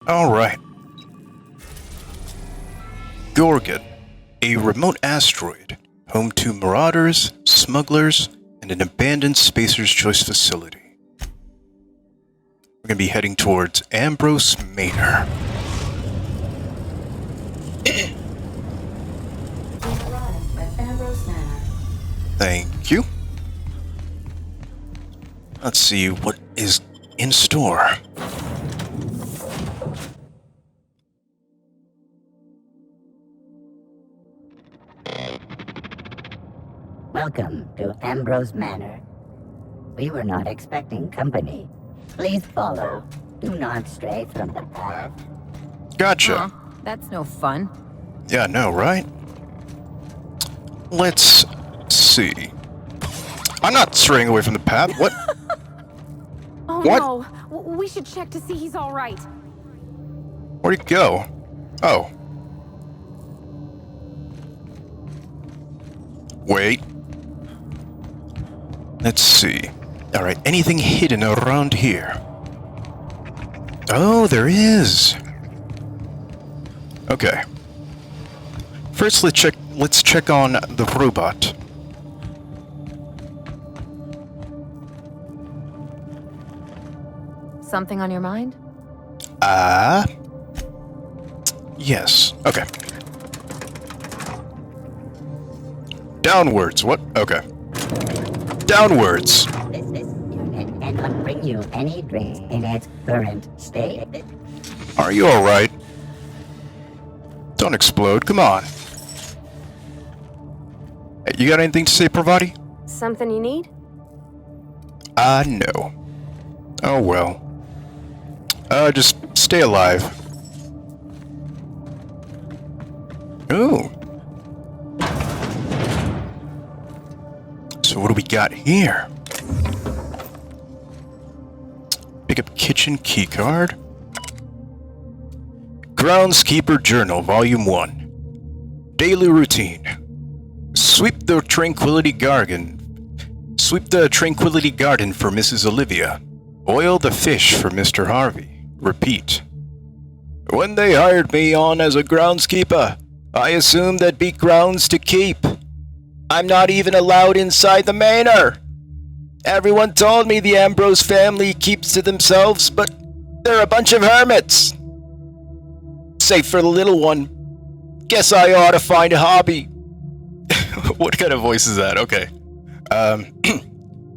Alright. Gorgon, a remote asteroid, home to marauders, smugglers, and an abandoned Spacer's Choice facility. We're going to be heading towards Ambrose Manor. Thank you. Let's see what is in store. Welcome to Ambrose Manor. We were not expecting company. Please follow. Do not stray from the path. Gotcha. That's no fun. Yeah, no, right? Let's see. I'm not straying away from the path. What? Oh What? no, we should check to see he's all right. Where'd he go? Oh. Wait. Let's see. Alright, anything hidden around here? Oh, there is. Okay. First, let's check on the robot. Something on your mind? Yes. Okay. Downwards. What? Okay. Downwards. This unit cannot bring you any drinks in its current state. Are you alright? Don't explode. Come on. Hey, you got anything to say, Pravati? Something you need? No. Oh well. Just stay alive. Ooh. So what do we got here? Pick up kitchen keycard. Groundskeeper Journal, Volume 1. Daily routine. Sweep the Tranquility Garden. Sweep the Tranquility Garden for Mrs. Olivia. Boil the fish for Mr. Harvey. Repeat. When they hired me on as a groundskeeper, I assumed there'd be grounds to keep. I'm not even allowed inside the manor. Everyone told me the Ambrose family keeps to themselves, but they're a bunch of hermits. Safe for the little one. Guess I ought to find a hobby. What kind of voice is that? Okay.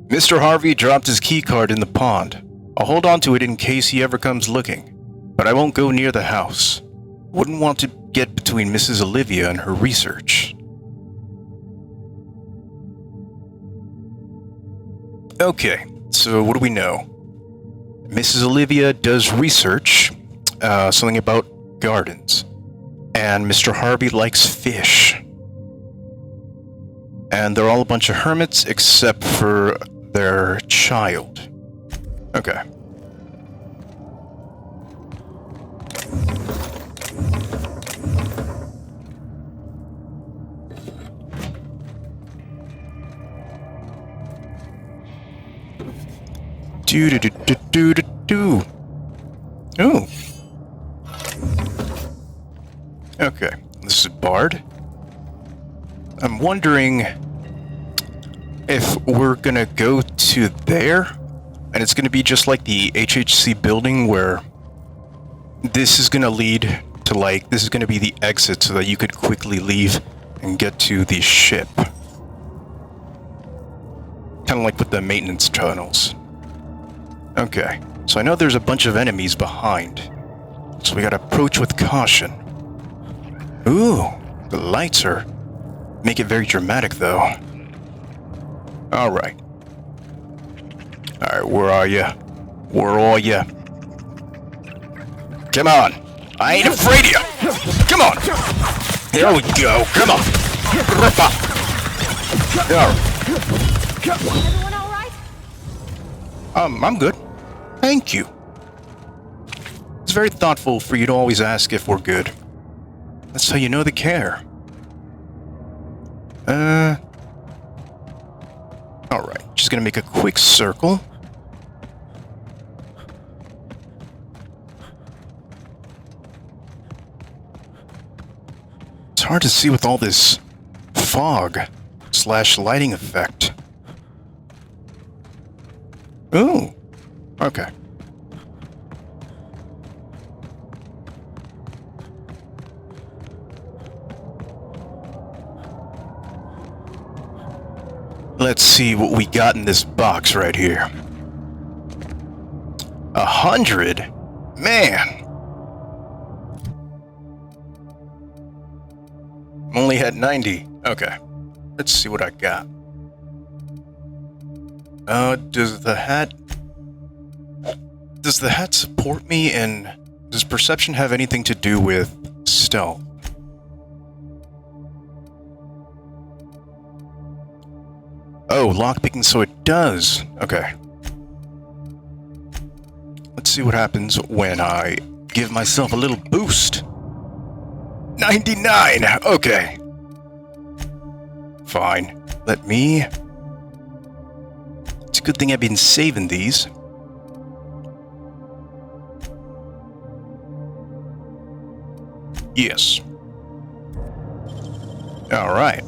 Mr. Harvey dropped his keycard in the pond. I'll hold on to it in case he ever comes looking, but I won't go near the house. Wouldn't want to get between Mrs. Olivia and her research. Okay, so what do we know? Mrs. Olivia does research, something about gardens, and Mr. Harvey likes fish. And they're all a bunch of hermits except for their child. Okay. Do. Oh. Okay. This is Bard. I'm wondering if we're gonna go to there, and it's gonna be just like the HHC building where this is gonna lead to, like, this is gonna be the exit so that you could quickly leave and get to the ship. Kind of like with the maintenance tunnels. Okay, so I know there's a bunch of enemies behind, so we gotta approach with caution. Ooh, the lights make it very dramatic though. Alright. Alright, where are ya? Where are ya? Come on! I ain't afraid of you! Come on! There we go! Come on! Everyone all right? I'm good. Thank you. It's very thoughtful for you to always ask if we're good. That's how you know they care. Alright, just gonna make a quick circle. It's hard to see with all this fog / lighting effect. Ooh. Okay. Let's see what we got in this box right here. 100? Man! Only had 90. Okay. Let's see what I got. Does the hat support me, and does perception have anything to do with stealth? Oh, lockpicking, so it does. Okay. Let's see what happens when I give myself a little boost. 99! Okay. Fine. Let me... It's a good thing I've been saving these. Yes. Alright.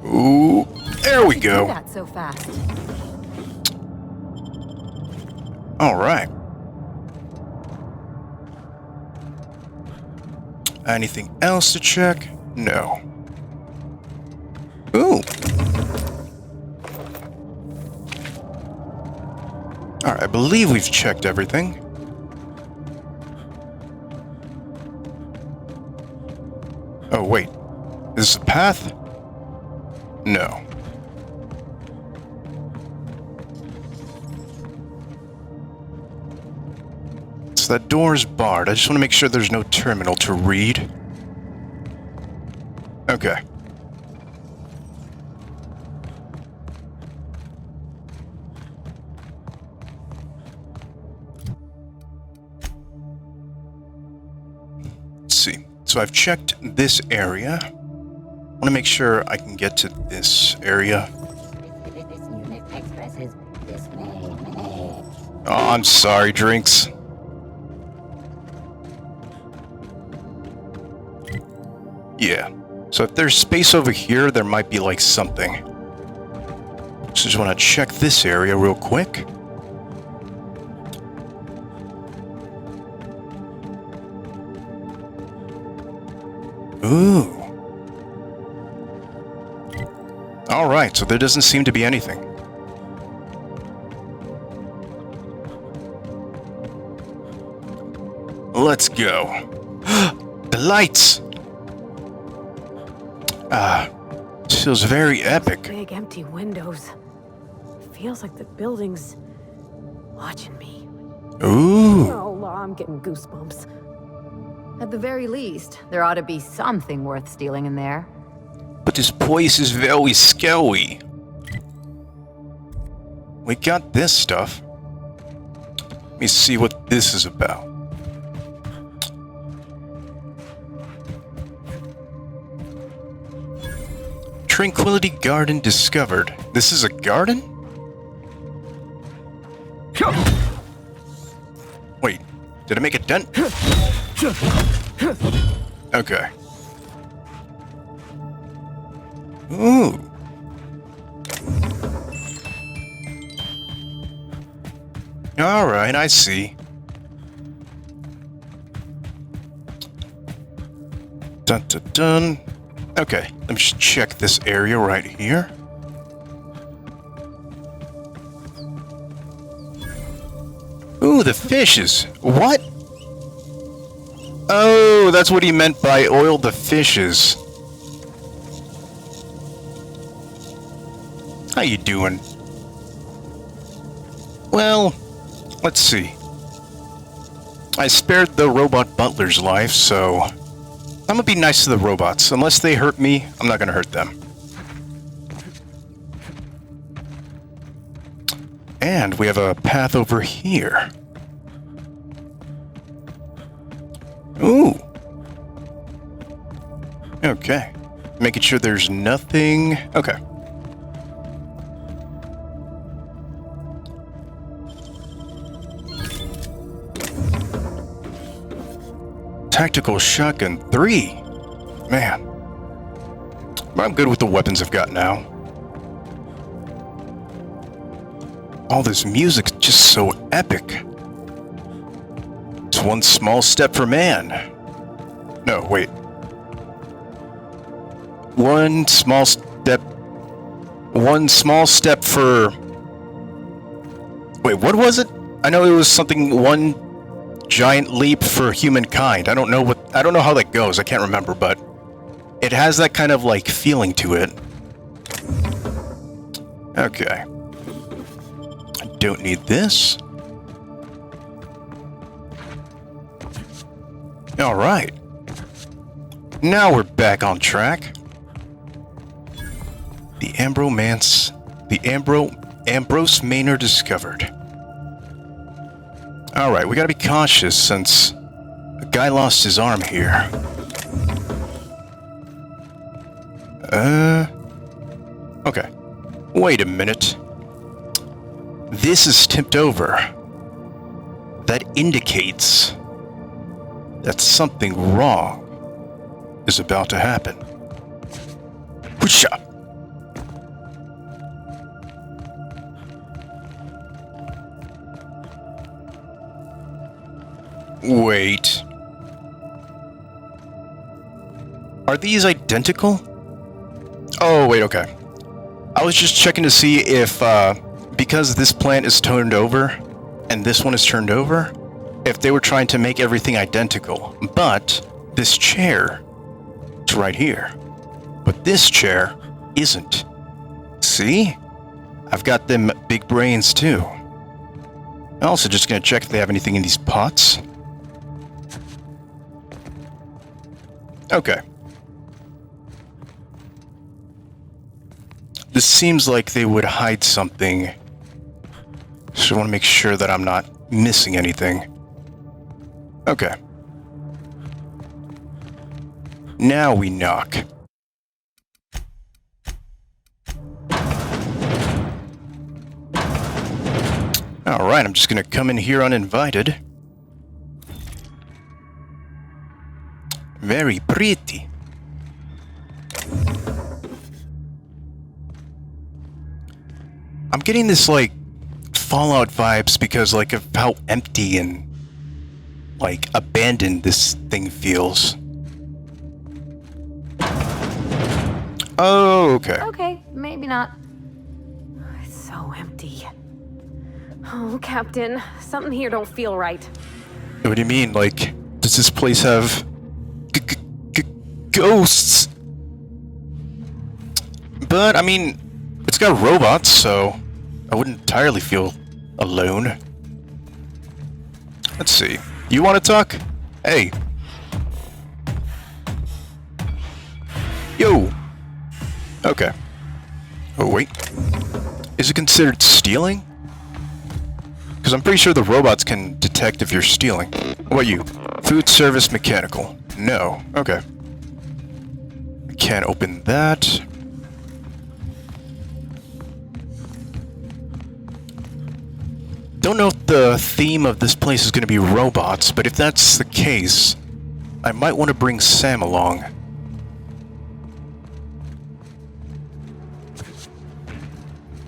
Ooh, there we go. Do that so fast. Alright. Anything else to check? No. Ooh. Alright, I believe we've checked everything. Oh, wait. Is this a path? No. So that door is barred. I just want to make sure there's no terminal to read. Okay. Let's see. So I've checked this area. I want to make sure I can get to this area. This unit expresses dismay. Oh, I'm sorry, Drinks. Yeah. So if there's space over here, there might be like something. So just want to check this area real quick. Ooh. Alright, so there doesn't seem to be anything. Let's go. The lights! This feels very epic. Big empty windows. Feels like the building's watching me. Ooh. Oh, I'm getting goosebumps. At the very least, there ought to be something worth stealing in there. But this place is very scary. We got this stuff. Let me see what this is about. Tranquility Garden discovered. This is a garden? Wait, did I make a dent? Okay. Ooh. Alright, I see. Dun dun dun. Okay, let me just check this area right here. Ooh, the fishes. What? Oh, that's what he meant by oil the fishes. How you doing? Well, let's see. I spared the robot butler's life, so I'm gonna be nice to the robots. Unless they hurt me, I'm not gonna hurt them. And we have a path over here. Ooh. Okay. Making sure there's nothing. Okay. Tactical shotgun 3. Man. I'm good with the weapons I've got now. All this music's just so epic. It's one small step for man. No, wait. One small step for... Wait, what was it? I know it was something, one giant leap for humankind. I don't know how that goes. I can't remember, but it has that kind of like feeling to it. Okay. I don't need this. All right. Now we're back on track. The Ambrose Manor discovered. Alright, we gotta be cautious since a guy lost his arm here. Okay. Wait a minute. This is tipped over. That indicates that something wrong is about to happen. Whoosha! Wait. Are these identical? Oh, wait, okay. I was just checking to see if, because this plant is turned over, and this one is turned over, if they were trying to make everything identical. But this chair is right here. But this chair isn't. See? I've got them big brains too. I'm also just gonna check if they have anything in these pots. Okay. This seems like they would hide something. So I want to make sure that I'm not missing anything. Okay. Now we knock. Alright, I'm just gonna come in here uninvited. Very pretty. I'm getting this, like, Fallout vibes because, like, of how empty and, like, abandoned this thing feels. Oh, okay. Okay, maybe not. It's so empty. Oh, Captain, something here don't feel right. What do you mean? Like, does this place have ghosts? But, I mean, it's got robots, so I wouldn't entirely feel alone. Let's see. You want to talk? Hey. Yo. Okay. Oh, wait. Is it considered stealing? Because I'm pretty sure the robots can detect if you're stealing. What about you? Food service mechanical. No. Okay. I can't open that. Don't know if the theme of this place is going to be robots, but if that's the case, I might want to bring Sam along.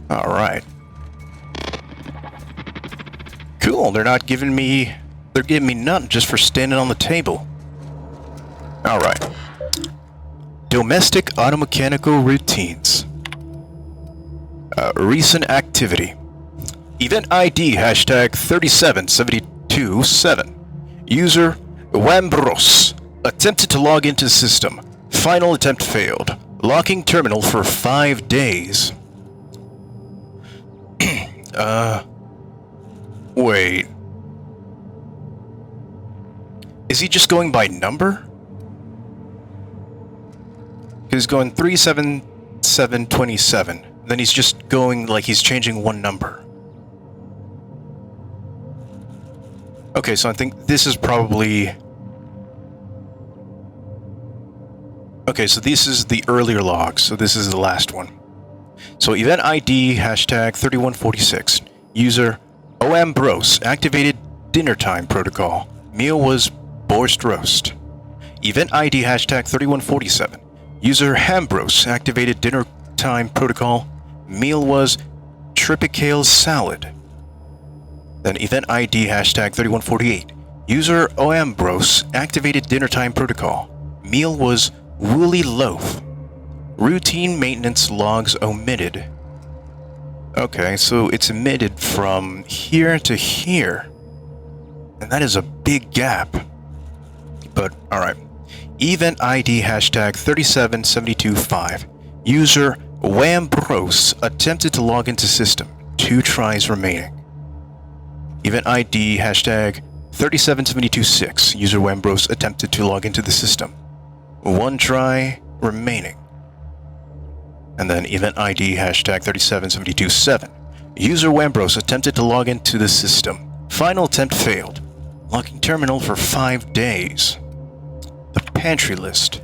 Alright. Cool, they're giving me nothing just for standing on the table. Alright. Domestic automechanical routines. Recent activity. Event ID hashtag 37727. User Ambrose. Attempted to log into system. Final attempt failed. Locking terminal for 5 days. Wait. Is he just going by number? He's going 37727. Then he's just going like he's changing one number. Okay, so I think this is probably... Okay, so this is the earlier log, so this is the last one. So event ID hashtag 3146. User Ambrose. Activated dinner time protocol. Meal was borscht roast. Event ID hashtag 3147. User Ambrose activated dinner time protocol. Meal was Tripicale salad. Then event ID hashtag 3148. User Ambrose activated dinner time protocol. Meal was woolly loaf. Routine maintenance logs omitted. Okay, so it's omitted from here to here. And that is a big gap. But, alright. Event ID hashtag 37725. User Ambrose attempted to log into system. 2 tries remaining. Event ID hashtag 37726. User Ambrose attempted to log into the system. 1 try remaining. And then event ID hashtag 37727. User Ambrose attempted to log into the system. Final attempt failed. Locking terminal for 5 days. The pantry list.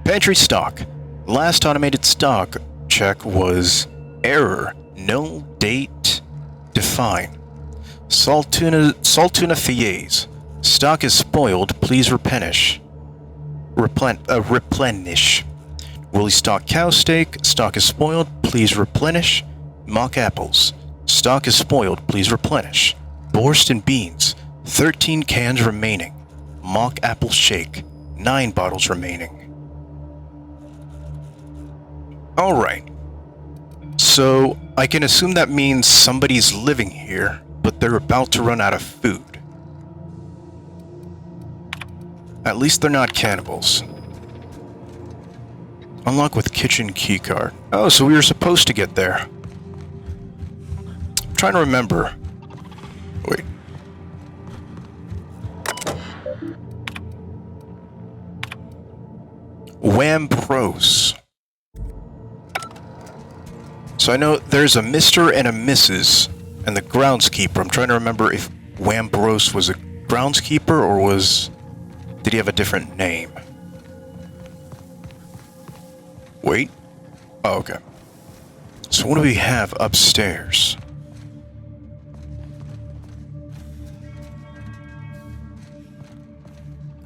Pantry stock. Last automated stock check was error. No date defined. Salt tuna fillets. Stock is spoiled. Please replenish. Replenish. Woolly stock cow steak. Stock is spoiled. Please replenish. Mock apples. Stock is spoiled. Please replenish. Borscht and beans. 13 cans remaining. Mock apple shake. 9 bottles remaining. Alright. So, I can assume that means somebody's living here, but they're about to run out of food. At least they're not cannibals. Unlock with kitchen keycard. Oh, so we were supposed to get there. I'm trying to remember. Wait. Ambrose. So I know there's a Mr. and a Mrs. and the groundskeeper. I'm trying to remember if Ambrose was a groundskeeper or did he have a different name? Wait. Oh, okay. So what do we have upstairs?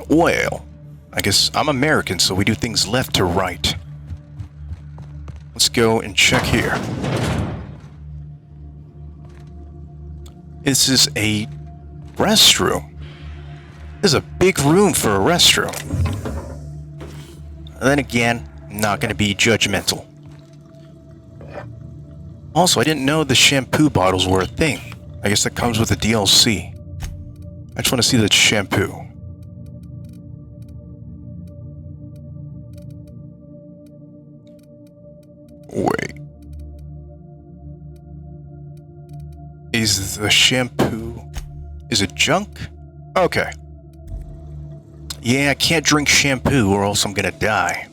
Well, I guess I'm American, so we do things left to right. Let's go and check here. This is a restroom. This is a big room for a restroom. And then again, I'm not going to be judgmental. Also, I didn't know the shampoo bottles were a thing. I guess that comes with the DLC. I just want to see the shampoo. Wait. Is the shampoo... Is it junk? Okay. Yeah, I can't drink shampoo or else I'm gonna die.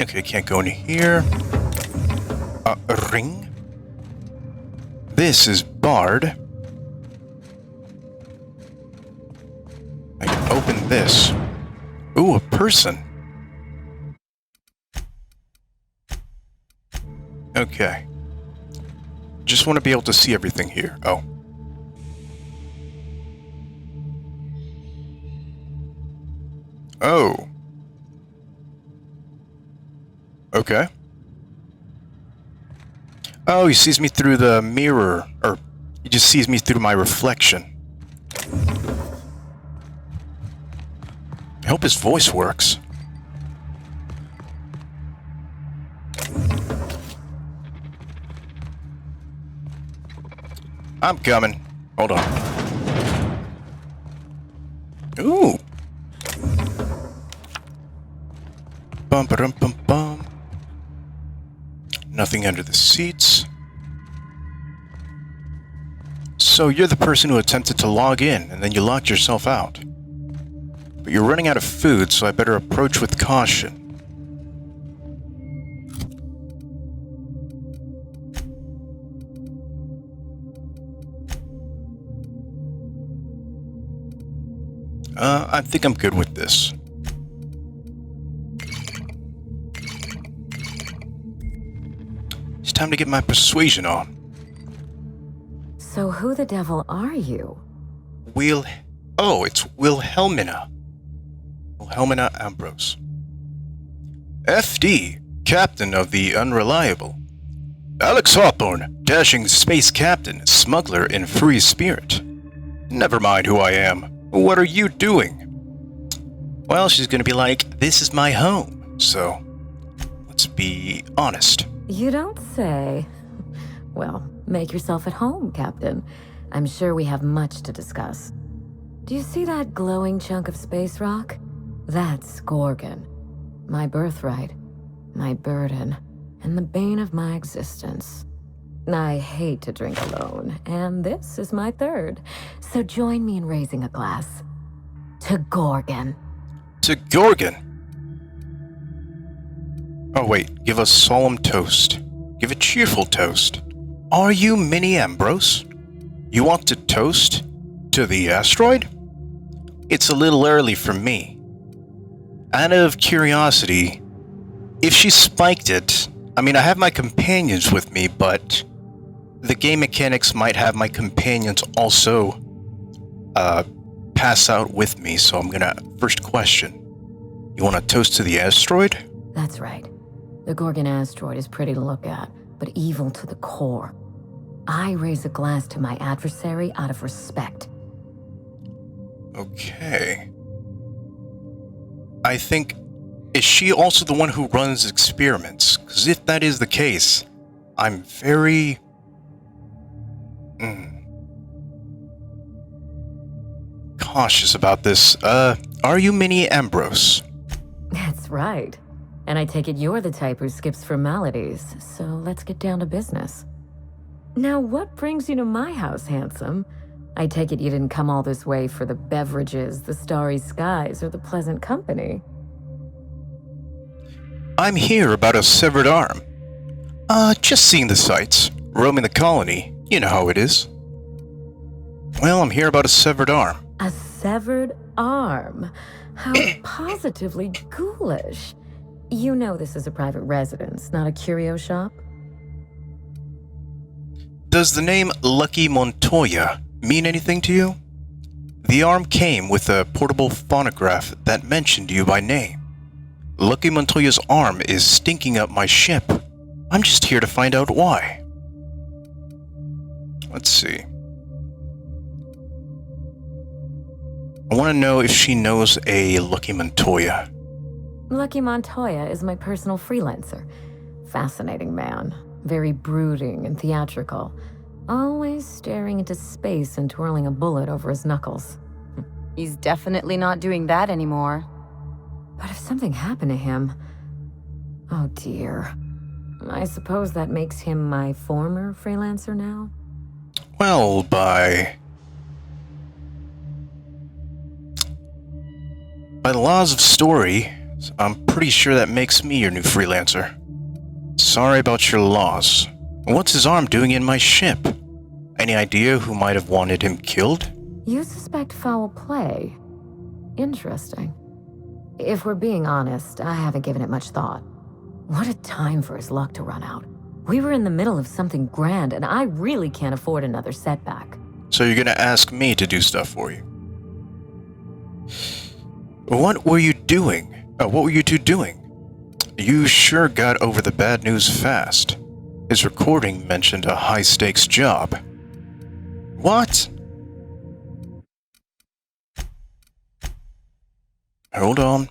Okay, can't go into here. A ring. This is barred. I can open this. Ooh, a person. Okay. Just want to be able to see everything here. Oh. Oh. Okay. Oh, he sees me through the mirror. Or, he just sees me through my reflection. I hope his voice works. I'm coming. Hold on. Ooh. Bum ba dum bum bum. Nothing under the seats. So you're the person who attempted to log in and then you locked yourself out. But you're running out of food, so I better approach with caution. I think I'm good with this. It's time to get my persuasion on. So who the devil are you? It's Wilhelmina. Wilhelmina Ambrose. FD, Captain of the Unreliable. Alex Hawthorne, dashing space captain, smuggler in free spirit. Never mind who I am. What are you doing? Well, she's gonna be like, this is my home, so let's be honest. You don't say. Well, make yourself at home, Captain. I'm sure we have much to discuss. Do you see that glowing chunk of space rock? That's Gorgon. My birthright, my burden, and the bane of my existence. I hate to drink alone, and this is my third. So join me in raising a glass. To Gorgon. To Gorgon? Oh wait, give a solemn toast. Give a cheerful toast. Are you Mini Ambrose? You want to toast to the asteroid? It's a little early for me. Out of curiosity, if she spiked it, I mean, I have my companions with me, but the game mechanics might have my companions also pass out with me, so I'm gonna first question. You want to toast to the asteroid? That's right. The Gorgon asteroid is pretty to look at, but evil to the core. I raise a glass to my adversary out of respect. Okay. I think, is she also the one who runs experiments? Because if that is the case, I'm very... cautious about this. Are you Mini Ambrose? That's right. And I take it you're the type who skips formalities, so let's get down to business. Now, what brings you to my house, handsome? I take it you didn't come all this way for the beverages, the starry skies, or the pleasant company. I'm here about a severed arm. Just seeing the sights, roaming the colony. You know how it is. Well, I'm here about a severed arm. A severed arm? How positively ghoulish. You know this is a private residence, not a curio shop? Does the name Lucky Montoya mean anything to you? The arm came with a portable phonograph that mentioned you by name. Lucky Montoya's arm is stinking up my ship. I'm just here to find out why. Let's see. I want to know if she knows a Lucky Montoya. Lucky Montoya is my personal freelancer. Fascinating man. Very brooding and theatrical. Always staring into space and twirling a bullet over his knuckles. He's definitely not doing that anymore. But if something happened to him... Oh dear. I suppose that makes him my former freelancer now? Well, by the laws of story, I'm pretty sure that makes me your new freelancer. Sorry about your loss. What's his arm doing in my ship? Any idea who might have wanted him killed? You suspect foul play? Interesting. If we're being honest, I haven't given it much thought. What a time for his luck to run out. We were in the middle of something grand, and I really can't afford another setback. So you're gonna ask me to do stuff for you? What were you doing? What were you two doing? You sure got over the bad news fast. His recording mentioned a high-stakes job. What? Hold on. Is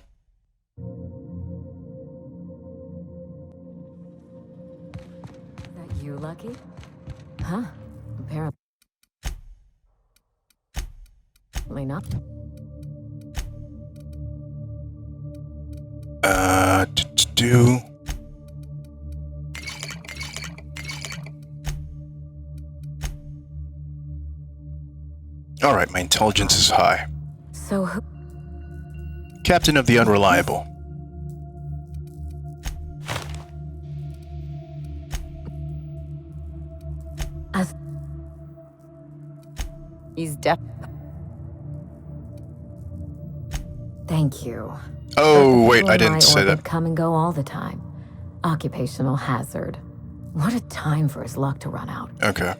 that you, Lucky? Huh? Apparently not. Do... Alright, my intelligence is high. So who... Captain of the Unreliable. He's Thank you. Oh, But wait, people I in didn't my say orbit that. come and go all the time. Occupational hazard. What a time for his luck to run out. Okay.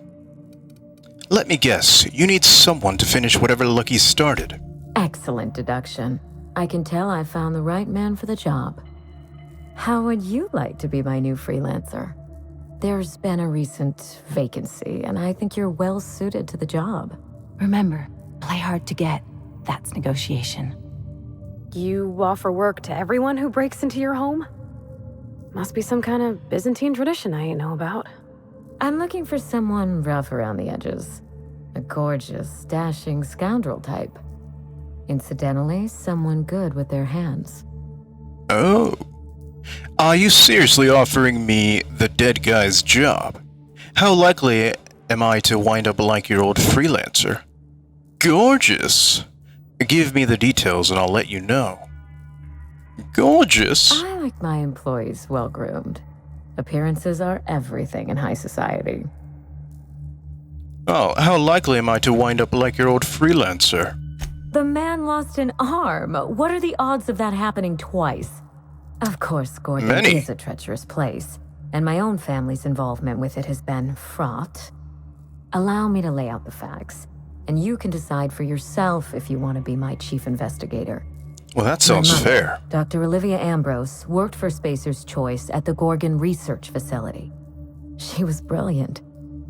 Let me guess, you need someone to finish whatever Lucky started. Excellent deduction. I can tell I found the right man for the job. How would you like to be my new freelancer? There's been a recent vacancy, and I think you're well suited to the job. Remember, play hard to get. That's negotiation. You offer work to everyone who breaks into your home? Must be some kind of Byzantine tradition I ain't know about. I'm looking for someone rough around the edges. A gorgeous, dashing scoundrel type. Incidentally, someone good with their hands. Oh. Are you seriously offering me the dead guy's job? How likely am I to wind up like your old freelancer? Gorgeous. Give me the details and I'll let you know. Gorgeous? I like my employees well-groomed. Appearances are everything in high society. Oh, how likely am I to wind up like your old freelancer? The man lost an arm. What are the odds of that happening twice? Of course, Gorgon Many. is a treacherous place, and my own family's involvement with it has been fraught. Allow me to lay out the facts, and you can decide for yourself if you want to be my chief investigator. Well, that sounds My mother, fair. Dr. Olivia Ambrose worked for Spacer's Choice at the Gorgon Research Facility. She was brilliant,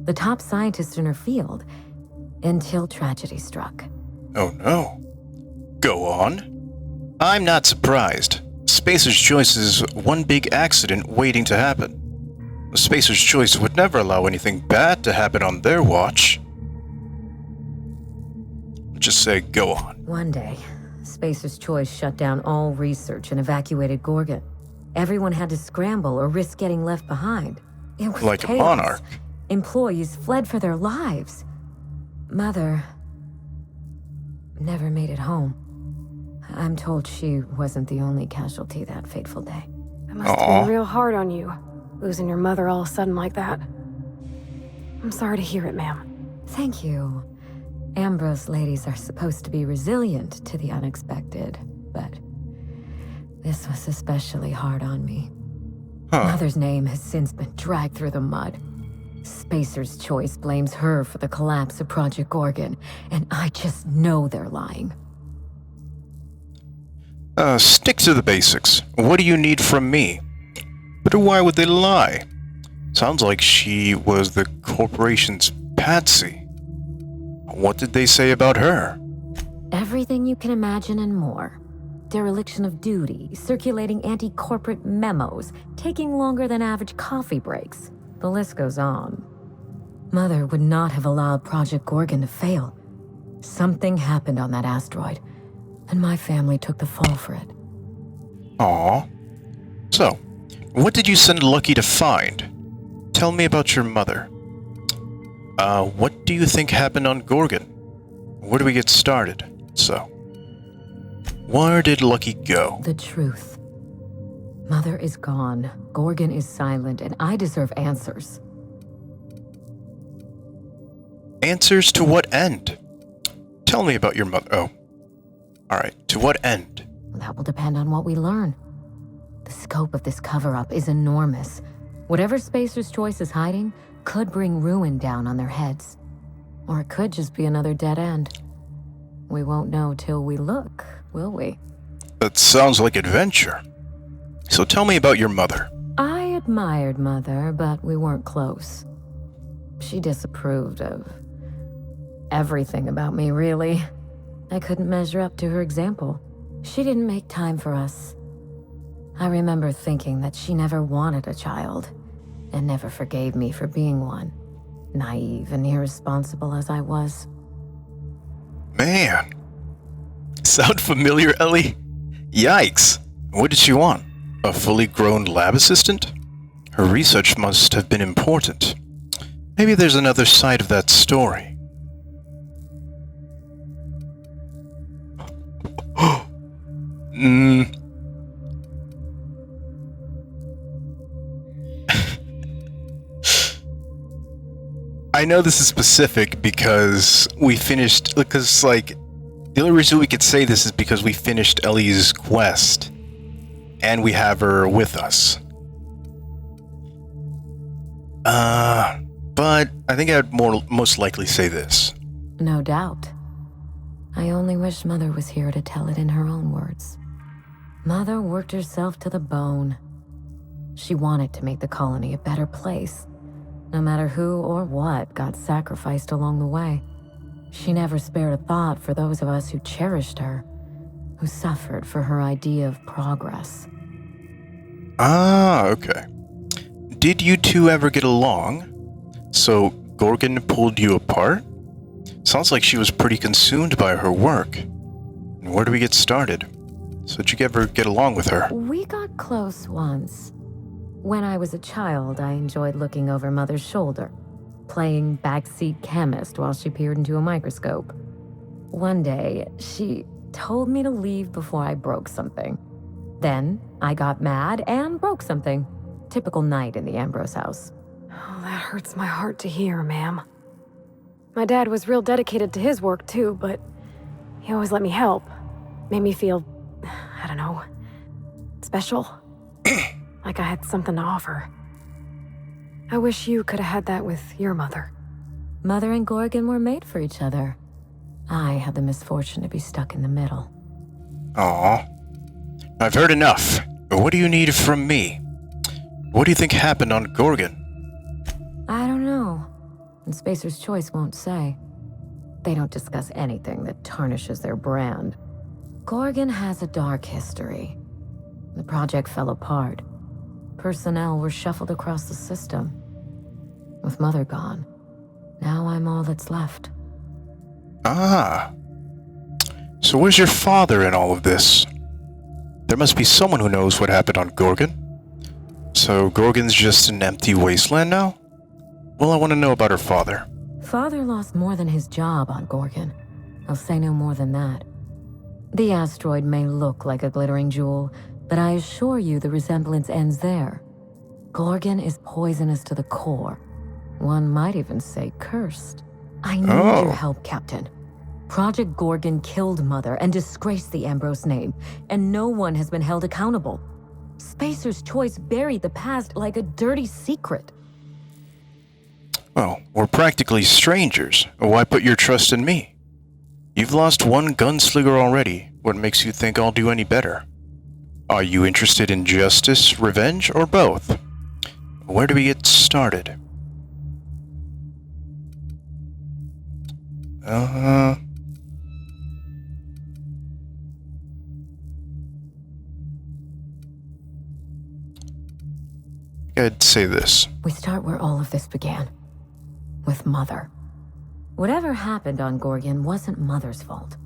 the top scientist in her field, until tragedy struck. Oh no. Go on. I'm not surprised. Spacer's Choice is one big accident waiting to happen. Spacer's Choice would never allow anything bad to happen on their watch. Just say, go on. One day, Spacer's Choice shut down all research and evacuated Gorgon. Everyone had to scramble or risk getting left behind. It was Like a chaos. monarch. Employees fled for their lives. Mother never made it home. I'm told she wasn't the only casualty that fateful day. That must have Aw. been real hard on you, losing your mother all of a sudden like that. I'm sorry to hear it, ma'am. Thank you. Ambrose ladies are supposed to be resilient to the unexpected, but this was especially hard on me. Huh. Mother's name has since been dragged through the mud. Spacer's Choice blames her for the collapse of Project Gorgon, and I just know they're lying. Stick to the basics. What do you need from me? But why would they lie? Sounds like she was the corporation's patsy. What did they say about her? Everything you can imagine and more. Dereliction of duty, circulating anti-corporate memos, taking longer than average coffee breaks. The list goes on. Mother would not have allowed Project Gorgon to fail. Something happened on that asteroid, and my family took the fall for it. Aw. So, what did you send Lucky to find? Tell me about your mother. What do you think happened on Gorgon? Where do we get started? So, where did Lucky go? The truth. Mother is gone, Gorgon is silent, and I deserve answers. Answers to what end? Tell me about your mother. Oh. Alright, to what end? That will depend on what we learn. The scope of this cover-up is enormous. Whatever Spacer's Choice is hiding could bring ruin down on their heads. Or it could just be another dead end. We won't know till we look, will we? That sounds like adventure. So tell me about your mother. I admired Mother, but we weren't close. She disapproved of everything about me, really. I couldn't measure up to her example. She didn't make time for us. I remember thinking that she never wanted a child, and never forgave me for being one, naive and irresponsible as I was. Man. Sound familiar, Ellie? Yikes. What did she want? A fully grown lab assistant? Her research must have been important. Maybe there's another side of that story. I know this is specific because we finished, the only reason we could say this is because we finished Ellie's quest, and we have her with us. but I think I'd most likely say this. No doubt. I only wish Mother was here to tell it in her own words. Mother worked herself to the bone. She wanted to make the colony a better place, no matter who or what got sacrificed along the way. She never spared a thought for those of us who cherished her, who suffered for her idea of progress. Ah, okay. Did you two ever get along? So Gorgon pulled you apart? Sounds like she was pretty consumed by her work. And where do we get started? So did you ever get along with her? We got close once. When I was a child, I enjoyed looking over Mother's shoulder, playing backseat chemist while she peered into a microscope. One day, she told me to leave before I broke something. Then, I got mad and broke something. Typical night in the Ambrose house. Oh, that hurts my heart to hear, ma'am. My dad was real dedicated to his work, too, but he always let me help. Made me feel, I don't know, special. Like I had something to offer. I wish you could have had that with your mother. Mother and Gorgon were made for each other. I had the misfortune to be stuck in the middle. Aw. I've heard enough. What do you need from me? What do you think happened on Gorgon? I don't know. And Spacer's Choice won't say. They don't discuss anything that tarnishes their brand. Gorgon has a dark history. The project fell apart. Personnel were shuffled across the system. With Mother gone, now I'm all that's left. Ah. So where's your father in all of this? There must be someone who knows what happened on Gorgon. So Gorgon's just an empty wasteland now? Well, I want to know about her father. Father lost more than his job on Gorgon. I'll say no more than that. The asteroid may look like a glittering jewel, but I assure you the resemblance ends there. Gorgon is poisonous to the core. One might even say cursed. I need your help, Captain. Project Gorgon killed Mother and disgraced the Ambrose name, and no one has been held accountable. Spacer's Choice buried the past like a dirty secret. Well, we're practically strangers. Why put your trust in me? You've lost one gunslinger already. What makes you think I'll do any better? Are you interested in justice, revenge, or both? Where do we get started? I'd say this. We start where all of this began. With Mother. Whatever happened on Gorgon wasn't Mother's fault.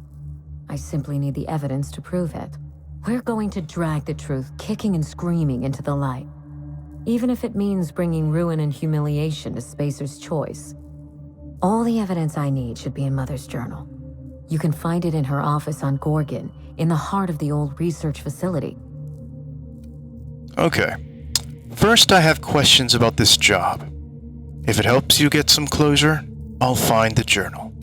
I simply need the evidence to prove it. We're going to drag the truth kicking and screaming into the light. Even if it means bringing ruin and humiliation to Spacer's Choice. All the evidence I need should be in Mother's journal. You can find it in her office on Gorgon, in the heart of the old research facility. Okay. First, I have questions about this job. If it helps you get some closure, I'll find the journal.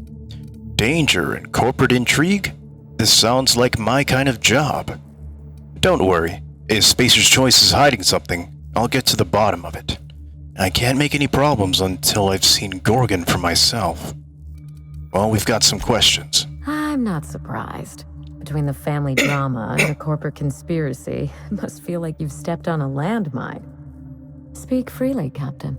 Danger and corporate intrigue? This sounds like my kind of job. Don't worry. If Spacer's Choice is hiding something, I'll get to the bottom of it. I can't make any problems until I've seen Gorgon for myself. Well, we've got some questions. I'm not surprised. Between the family drama and the corporate conspiracy, it must feel like you've stepped on a landmine. Speak freely, Captain.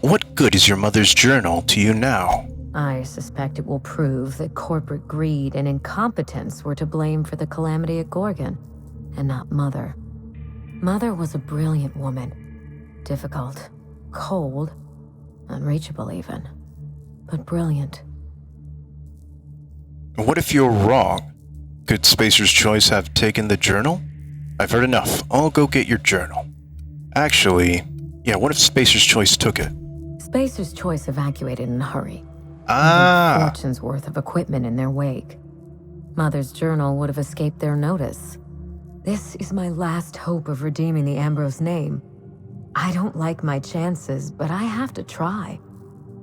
What good is your mother's journal to you now? I suspect it will prove that corporate greed and incompetence were to blame for the calamity at Gorgon, and not Mother. Mother was a brilliant woman. Difficult, cold, unreachable even, but brilliant. What if you're wrong? Could Spacer's Choice have taken the journal? I've heard enough. I'll go get your journal. Actually, yeah, what if Spacer's Choice took it? Spacer's Choice evacuated in a hurry. Ah. Fortune's worth of equipment in their wake. Mother's journal would have escaped their notice. This is my last hope of redeeming the Ambrose name. I don't like my chances, but I have to try.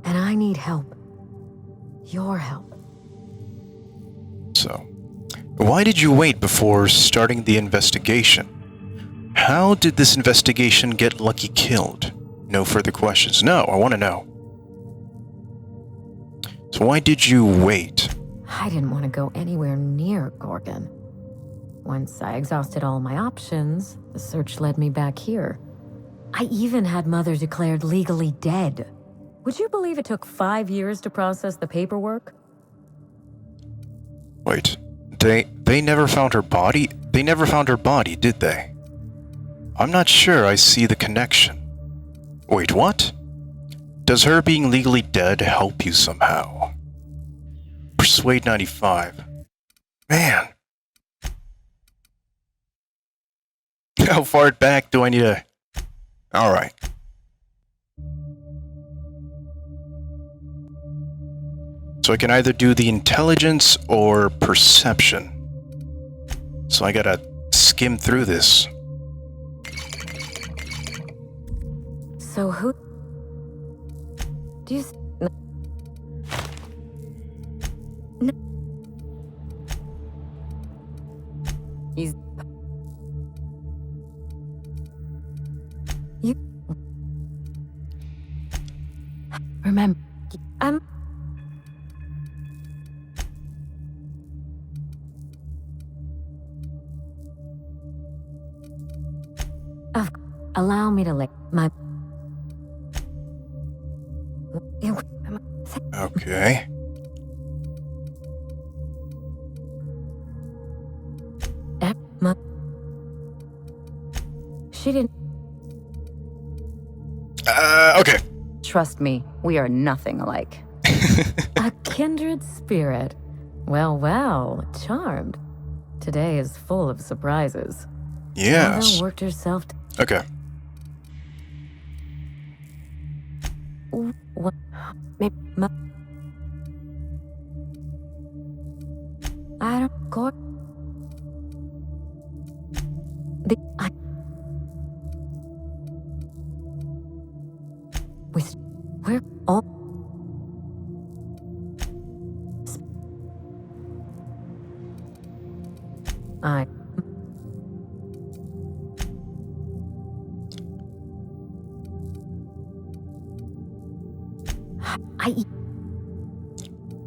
And I need help. Your help. So, why did you wait before starting the investigation? How did this investigation get Lucky killed? No further questions. No, I want to know. So why did you wait? I didn't want to go anywhere near Gorgon. Once I exhausted all my options, the search led me back here. I even had Mother declared legally dead. Would you believe it took 5 years to process the paperwork? Wait, they never found her body? They never found her body, did they? I'm not sure I see the connection. Wait, what? Does her being legally dead help you somehow? Persuade 95. Man. How far back do I need to... Alright. So I can either do the intelligence or perception. So I gotta skim through this. So who... Do you... No. He's... You... Remember, allow me to lick my... Okay. She didn't... Okay. trust me, we are nothing alike. A kindred spirit. Well, well, charmed. Today is full of surprises. Yes. Mother worked herself to... Okay. What? Maybe... I don't go... We're all... I...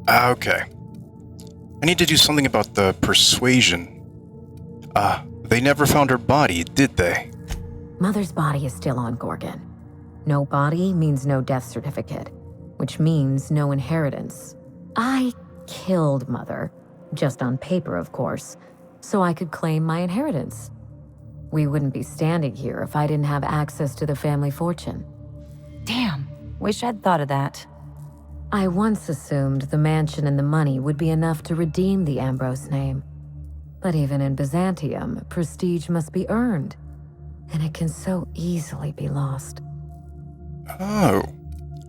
Okay. I need to do something about the persuasion. They never found her body, did they? Mother's body is still on Gorgon. No body means no death certificate, which means no inheritance. I killed Mother, just on paper, of course, so I could claim my inheritance. We wouldn't be standing here if I didn't have access to the family fortune. Damn, wish I'd thought of that. I once assumed the mansion and the money would be enough to redeem the Ambrose name. But even in Byzantium, prestige must be earned, and it can so easily be lost. Oh.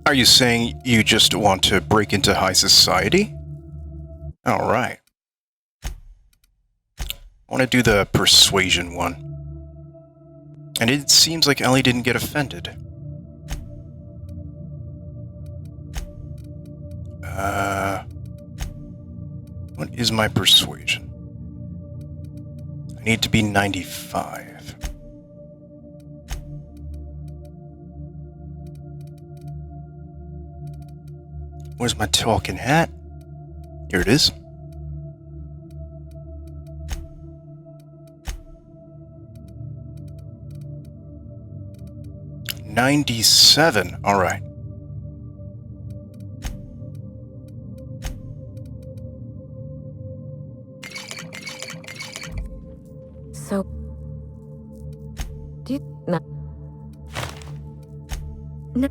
Are you saying you just want to break into high society? Alright. I want to do the persuasion one. And it seems like Ellie didn't get offended. What is my persuasion? I need to be 95. Where's my talking hat? Here it is. $97. All right. So, do you... No. No.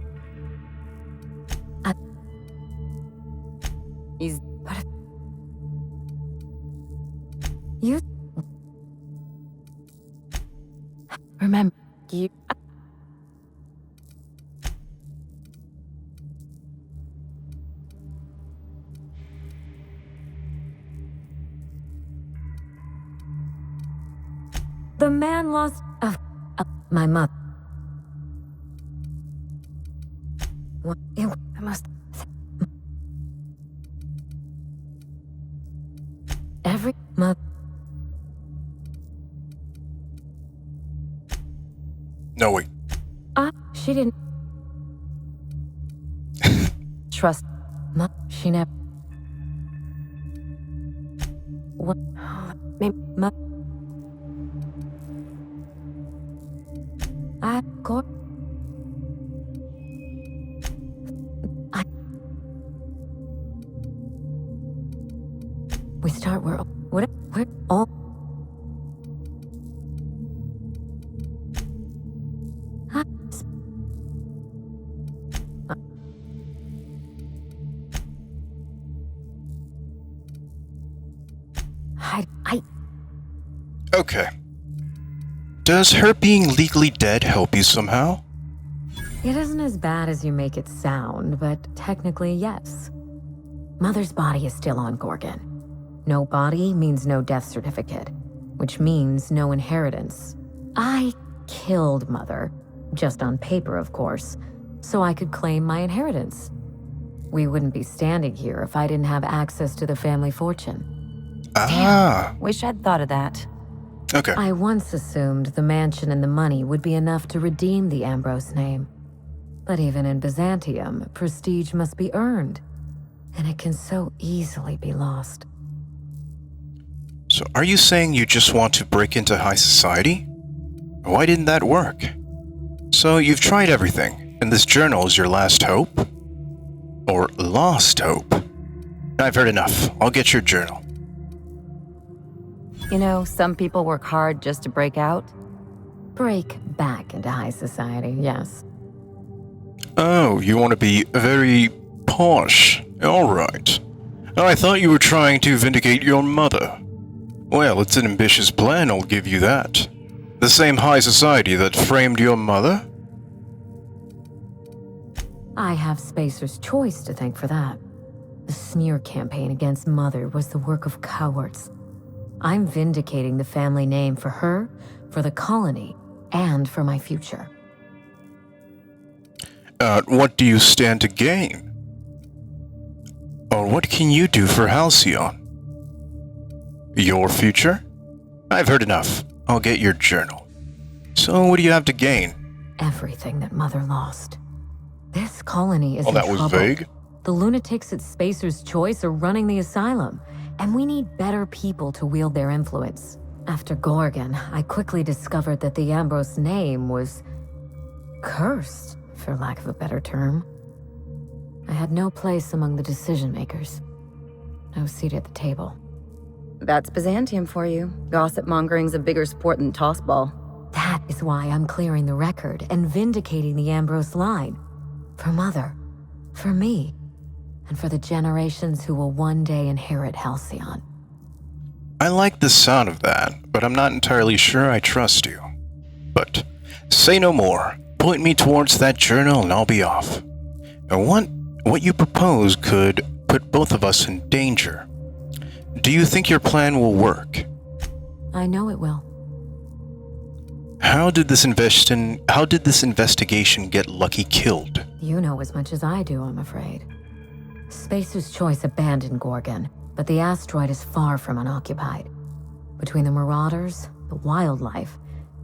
He's... But... You... Remember, you... The man lost... my mother. What? I must... Every mother... No, wait. She didn't... trust. She never. What? Maybe. I go. We start where we're all. Okay. Does her being legally dead help you somehow? It isn't as bad as you make it sound, but technically, yes. Mother's body is still on Gorgon. No body means no death certificate, which means no inheritance. I killed Mother, just on paper, of course, so I could claim my inheritance. We wouldn't be standing here if I didn't have access to the family fortune. Ah. Wish I'd thought of that. Okay. I once assumed the mansion and the money would be enough to redeem the Ambrose name. But even in Byzantium, prestige must be earned, and it can so easily be lost. So are you saying you just want to break into high society? Why didn't that work? So you've tried everything, and this journal is your last hope? Or lost hope? I've heard enough. I'll get your journal. You know, some people work hard just to break out. Break back into high society, yes. Oh, you want to be very posh. Alright. I thought you were trying to vindicate your mother. Well, it's an ambitious plan, I'll give you that. The same high society that framed your mother? I have Spacer's Choice to thank for that. The smear campaign against Mother was the work of cowards. I'm vindicating the family name for her, for the colony, and for my future. What do you stand to gain? Or what can you do for Halcyon? Your future? I've heard enough. I'll get your journal. So what do you have to gain? Everything that Mother lost. This colony is in that trouble. was vague. The lunatics at Spacer's Choice are running the asylum, and we need better people to wield their influence. After Gorgon, I quickly discovered that the Ambrose name was cursed, for lack of a better term. I had no place among the decision makers. No seat at the table. That's Byzantium for you. Gossip mongering's a bigger sport than tossball. That is why I'm clearing the record and vindicating the Ambrose line. For Mother, for me, and for the generations who will one day inherit Halcyon. I like the sound of that, but I'm not entirely sure I trust you. But say no more. Point me towards that journal and I'll be off. And what you propose could put both of us in danger. Do you think your plan will work? I know it will. How did this investigation get Lucky killed? You know as much as I do, I'm afraid. Spacer's Choice abandoned Gorgon, but the asteroid is far from unoccupied. Between the marauders, the wildlife,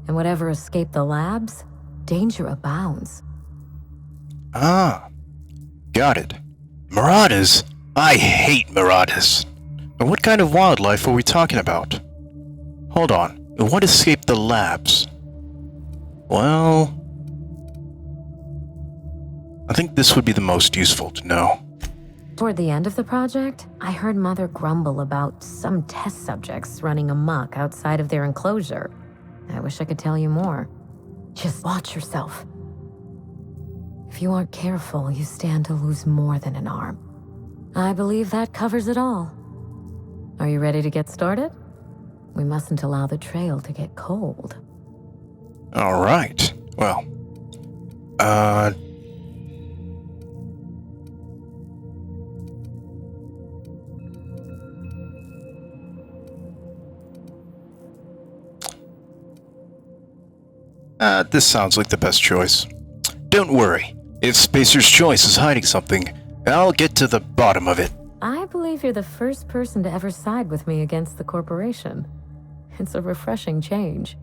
and whatever escaped the labs, danger abounds. Ah, got it. Marauders? I hate marauders. What kind of wildlife are we talking about? Hold on, what escaped the labs? Well, I think this would be the most useful to know. Toward the end of the project, I heard Mother grumble about some test subjects running amok outside of their enclosure. I wish I could tell you more. Just watch yourself. If you aren't careful, you stand to lose more than an arm. I believe that covers it all. Are you ready to get started? We mustn't allow the trail to get cold. All right. Well, this sounds like the best choice. Don't worry. If Spacer's Choice is hiding something, I'll get to the bottom of it. I believe you're the first person to ever side with me against the corporation. It's a refreshing change.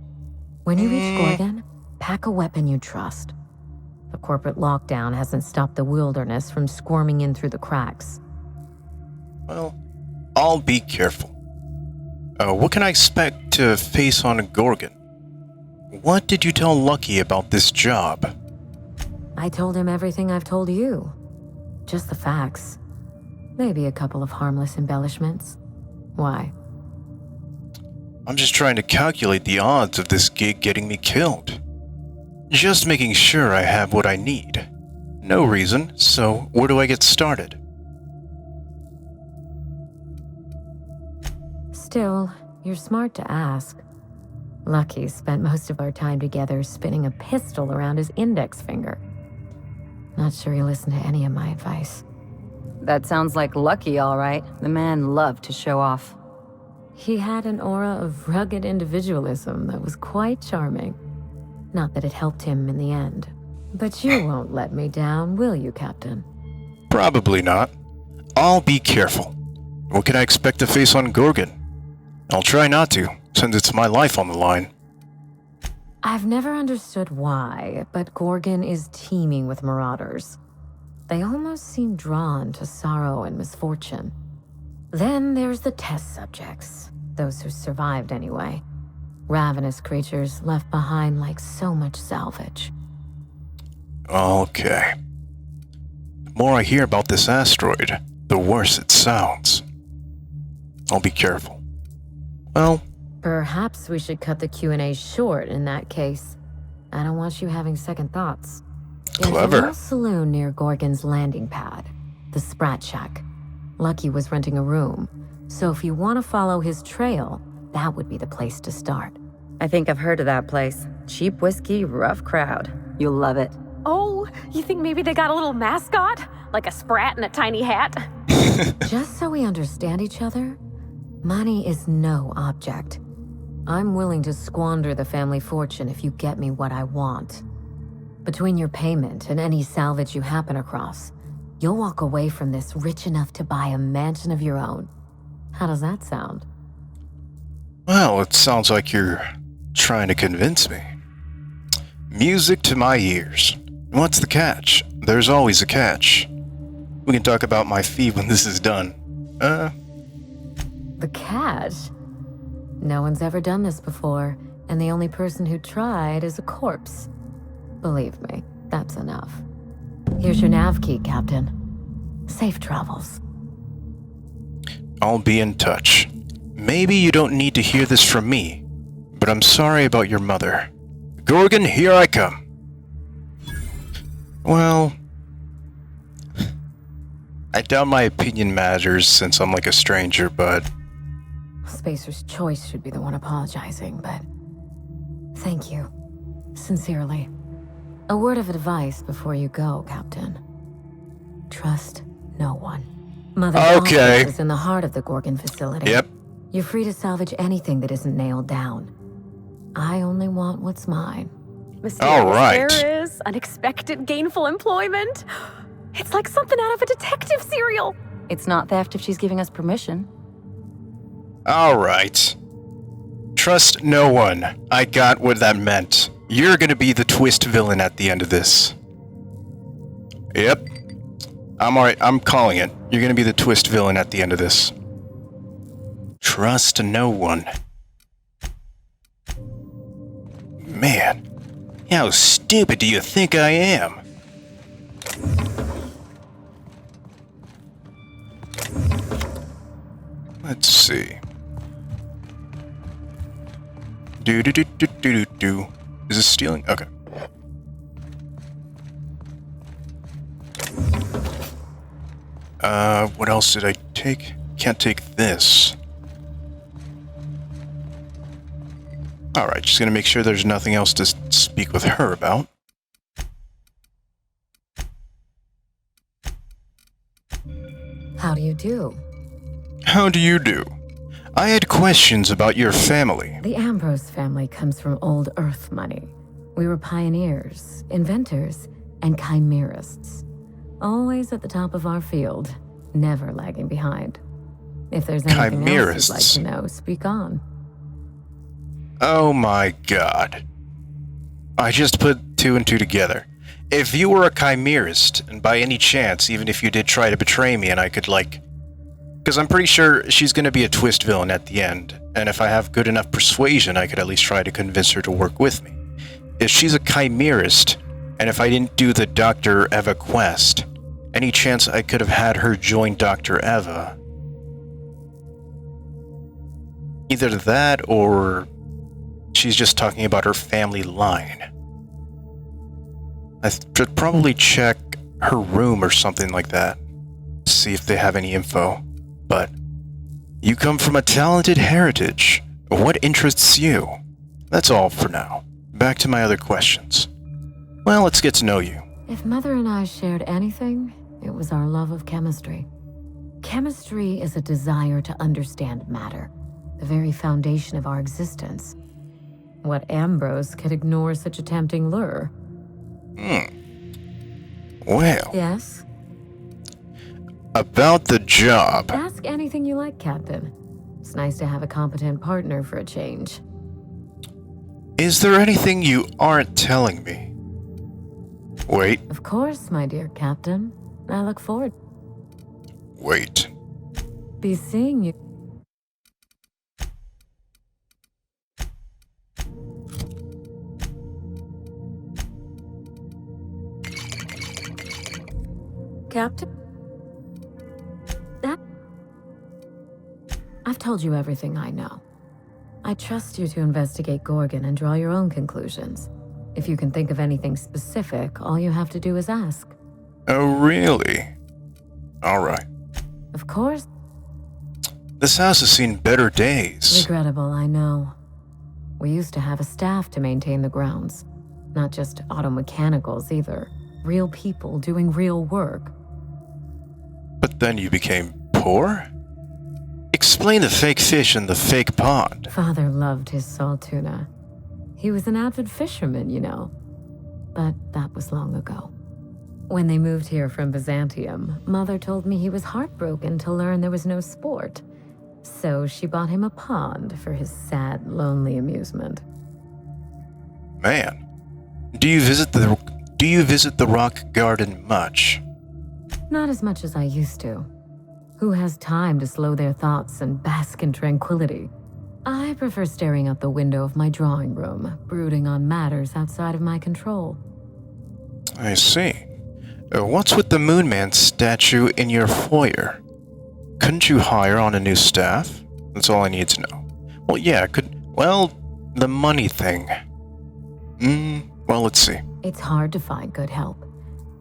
When you reach Gorgon, pack a weapon you trust. The corporate lockdown hasn't stopped the wilderness from squirming in through the cracks. Well, I'll be careful. What can I expect to face on Gorgon? What did you tell Lucky about this job? I told him everything I've told you. Just the facts. Maybe a couple of harmless embellishments. Why? I'm just trying to calculate the odds of this gig getting me killed. Just making sure I have what I need. No reason, so where do I get started? Still, you're smart to ask. Lucky spent most of our time together spinning a pistol around his index finger. Not sure he listened to any of my advice. That sounds like Lucky, all right. The man loved to show off. He had an aura of rugged individualism that was quite charming. Not that it helped him in the end. But you won't let me down, will you, Captain? Probably not. I'll be careful. What can I expect to face on Gorgon? I'll try not to, since it's my life on the line. I've never understood why, but Gorgon is teeming with marauders. They almost seem drawn to sorrow and misfortune. Then there's the test subjects, those who survived anyway. Ravenous creatures left behind like so much salvage. Okay. The more I hear about this asteroid, the worse it sounds. I'll be careful. Well, Perhaps we should cut the Q&A short in that case. I don't want you having second thoughts. There's Clever. a little saloon near Gorgon's landing pad, the Sprat Shack. Lucky was renting a room, so if you want to follow his trail, that would be the place to start. I think I've heard of that place. Cheap whiskey, rough crowd. You'll love it. Oh, you think maybe they got a little mascot? Like a sprat in a tiny hat? Just so we understand each other, money is no object. I'm willing to squander the family fortune if you get me what I want. Between your payment and any salvage you happen across, you'll walk away from this rich enough to buy a mansion of your own. How does that sound? Well, it sounds like you're trying to convince me. Music to my ears. What's the catch? There's always a catch. We can talk about my fee when this is done. The catch? No one's ever done this before, and the only person who tried is a corpse. Believe me, that's enough. Here's your nav key, Captain. Safe travels. I'll be in touch. Maybe you don't need to hear this from me, but I'm sorry about your mother. Gorgon, here I come. Well, I doubt my opinion matters since I'm like a stranger, but Spacer's Choice should be the one apologizing, but thank you. Sincerely. A word of advice before you go, Captain. Trust no one. Mother's Okay. office is in the heart of the Gorgon facility. Yep. You're free to salvage anything that isn't nailed down. I only want what's mine. Mysterious All right. terrorists, unexpected gainful employment. It's like something out of a detective serial. It's not theft if she's giving us permission. All right. Trust no one. I got what that meant. You're gonna be the twist villain at the end of this. Yep. I'm alright. I'm calling it. You're gonna be the twist villain at the end of this. Trust no one. Man, how stupid do you think I am? Let's see. Do. Is this stealing? Okay. What else did I take? Can't take this. Alright, just gonna make sure there's nothing else to speak with her about. How do you do? How do you do? I had questions about your family. The Ambrose family comes from old Earth money. We were pioneers, inventors, and chimerists. Always at the top of our field, never lagging behind. If there's anything else Chimerists. you'd like to know, speak on. Oh my god. I just put two and two together. if you were a chimerist, and by any chance, even if you did try to betray me and I could, because I'm pretty sure she's gonna be a twist villain at the end, and if I have good enough persuasion, I could at least try to convince her to work with me. If she's a chimerist, and if I didn't do the Dr. Eva quest, any chance I could have had her join Dr. Eva? Either that, or she's just talking about her family line. I should probably check her room or something like that, see if they have any info. But you come from a talented heritage. What interests you? That's all for now. Back to my other questions. Well, let's get to know you. If Mother and I shared anything, it was our love of chemistry. Chemistry is a desire to understand matter, the very foundation of our existence. What Ambrose could ignore such a tempting lure? Well, Yes? about the job. Ask anything you like, Captain. It's nice to have a competent partner for a change. Is there anything you aren't telling me? Wait, Of course, my dear Captain. I look forward wait. to be seeing you. Captain? I've told you everything I know. I trust you to investigate Gorgon and draw your own conclusions. If you can think of anything specific, all you have to do is ask. Oh, really? Alright. Of course. This house has seen better days. Regrettable, I know. We used to have a staff to maintain the grounds. Not just auto mechanicals either. Real people doing real work. But then you became poor? Explain the fake fish in the fake pond. Father loved his salt tuna. He was an avid fisherman, you know. But that was long ago. When they moved here from Byzantium, Mother told me he was heartbroken to learn there was no sport. So she bought him a pond for his sad, lonely amusement. Man, do you visit the rock garden much? Not as much as I used to. Who has time to slow their thoughts and bask in tranquility? I prefer staring out the window of my drawing room, brooding on matters outside of my control. I see. What's with the Moon Man statue in your foyer? Couldn't you hire on a new staff? That's all I need to know. Well, yeah, the money thing. Well, let's see. It's hard to find good help,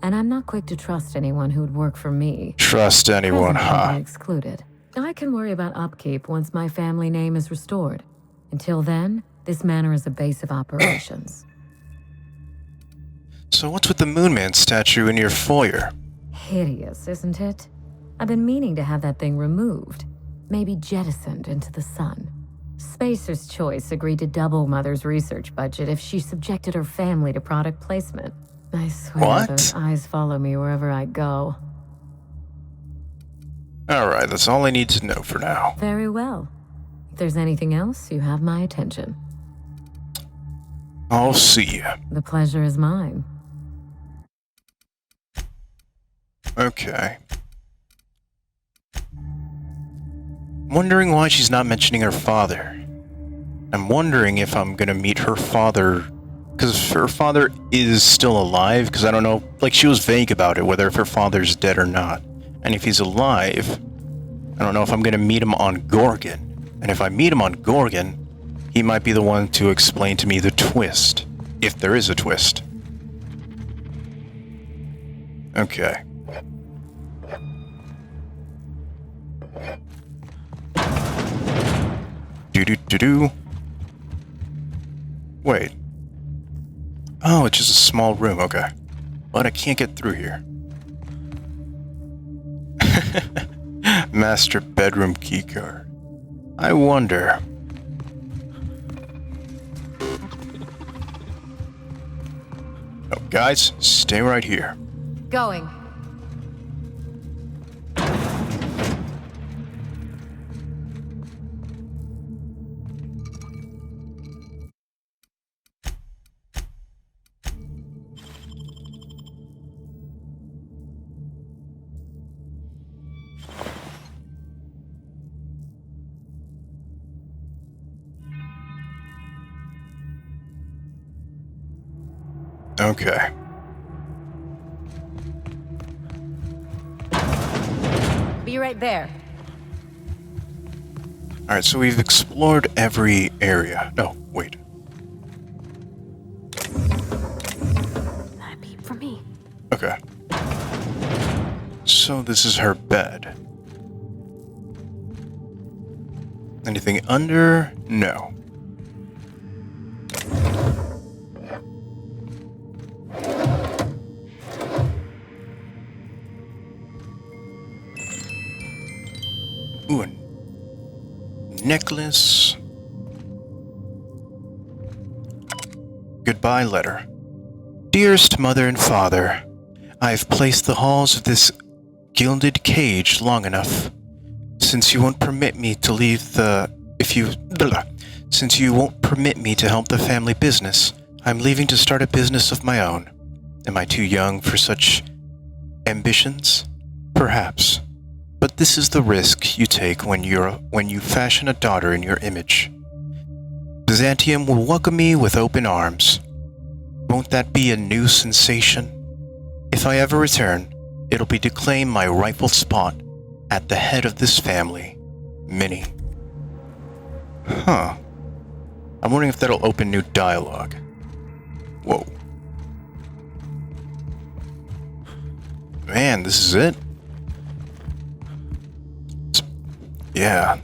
and I'm not quick to trust anyone who'd work for me. Trust anyone, Present company huh? excluded. I can worry about upkeep once my family name is restored. Until then, this manor is a base of operations. So what's with the Moon Man statue in your foyer? Hideous, isn't it? I've been meaning to have that thing removed. Maybe jettisoned into the sun. Spacer's Choice agreed to double Mother's research budget if she subjected her family to product placement. I swear What? those eyes follow me wherever I go. Alright, that's all I need to know for now. Very well. If there's anything else, you have my attention. I'll see ya. The pleasure is mine. Okay. Wondering why she's not mentioning her father. I'm wondering if I'm gonna meet her father, because her father is still alive, because I don't know, she was vague about it, whether if her father's dead or not. And if he's alive, I don't know if I'm gonna meet him on Gorgon. And if I meet him on Gorgon, he might be the one to explain to me the twist, if there is a twist. Okay. Do-do-do-do. Wait. Oh, it's just a small room, okay. But I can't get through here. Master bedroom keycard. I wonder. Oh, guys, stay right here. Going. Okay. Be right there. Alright, so we've explored every area. No, wait. Not a peep from me. Okay. So this is her bed. Anything under? No. Ooh, a necklace. Goodbye letter. Dearest mother and father, I have placed the halls of this gilded cage long enough. Since you won't permit me to leave the... Since you won't permit me to help the family business, I'm leaving to start a business of my own. Am I too young for such ambitions? Perhaps. But this is the risk you take when you fashion a daughter in your image. Byzantium will welcome me with open arms. Won't that be a new sensation? If I ever return, it'll be to claim my rightful spot at the head of this family, Minnie. Huh. I'm wondering if that'll open new dialogue. Whoa. Man, this is it? Yeah.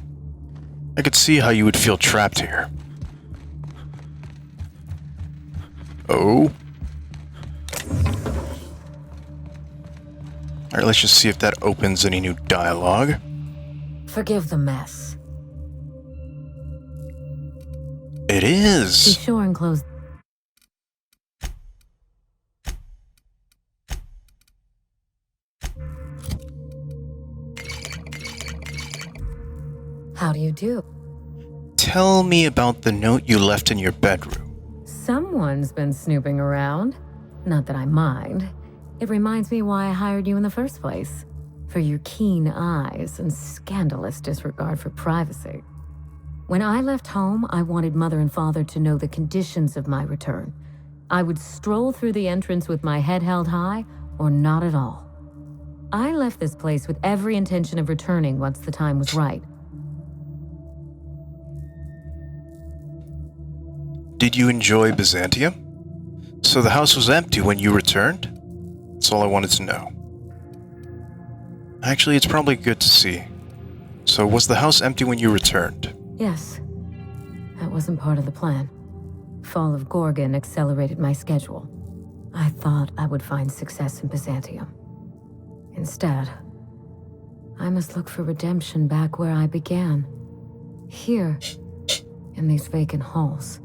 I could see how you would feel trapped here. Oh. Alright, let's just see if that opens any new dialogue. Forgive the mess. It Be is! sure and close. How do you do? Tell me about the note you left in your bedroom. Someone's been snooping around. Not that I mind. It reminds me why I hired you in the first place. For your keen eyes and scandalous disregard for privacy. When I left home, I wanted Mother and Father to know the conditions of my return. I would stroll through the entrance with my head held high, or not at all. I left this place with every intention of returning once the time was right. Did you enjoy Byzantium? So the house was empty when you returned? That's all I wanted to know. Actually, it's probably good to see. So was the house empty when you returned? Yes. That wasn't part of the plan. Fall of Gorgon accelerated my schedule. I thought I would find success in Byzantium. Instead, I must look for redemption back where I began. Here, in these vacant halls.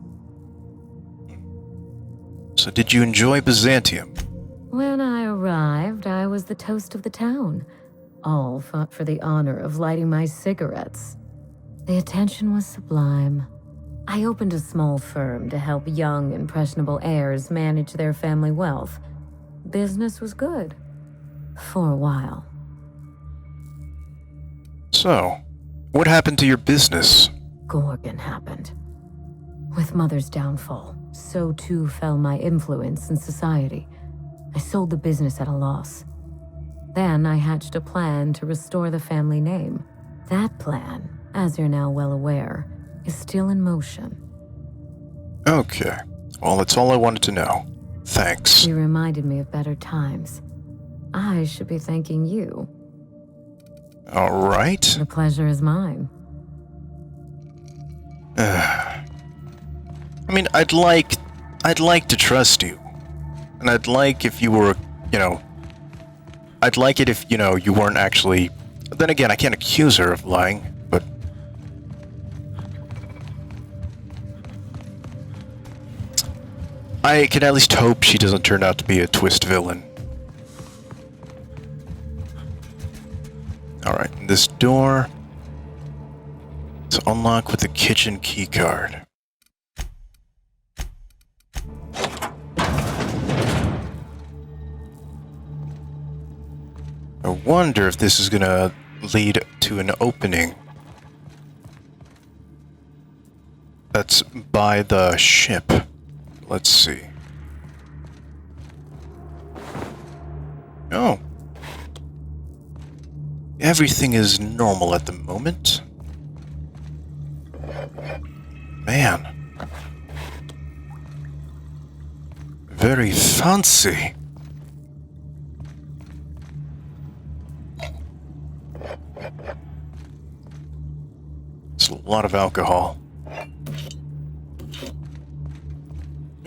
So did you enjoy Byzantium? When I arrived, I was the toast of the town. All fought for the honor of lighting my cigarettes. The attention was sublime. I opened a small firm to help young, impressionable heirs manage their family wealth. Business was good. For a while. So, what happened to your business? Gorgon happened. With Mother's downfall, so too fell my influence in society. I sold the business at a loss. Then I hatched a plan to restore the family name. That plan, as you're now well aware, is still in motion. Okay. Well, that's all I wanted to know. Thanks. You reminded me of better times. I should be thanking you. Alright. The pleasure is mine. I mean, I'd like to trust you. And I'd like if you were, I'd like it if, you weren't actually... Then again, I can't accuse her of lying, but... I can at least hope she doesn't turn out to be a twist villain. Alright, this door... to unlock with the kitchen keycard. I wonder if this is gonna lead to an opening that's by the ship. Let's see. Oh. Everything is normal at the moment. Man. Very fancy. It's a lot of alcohol.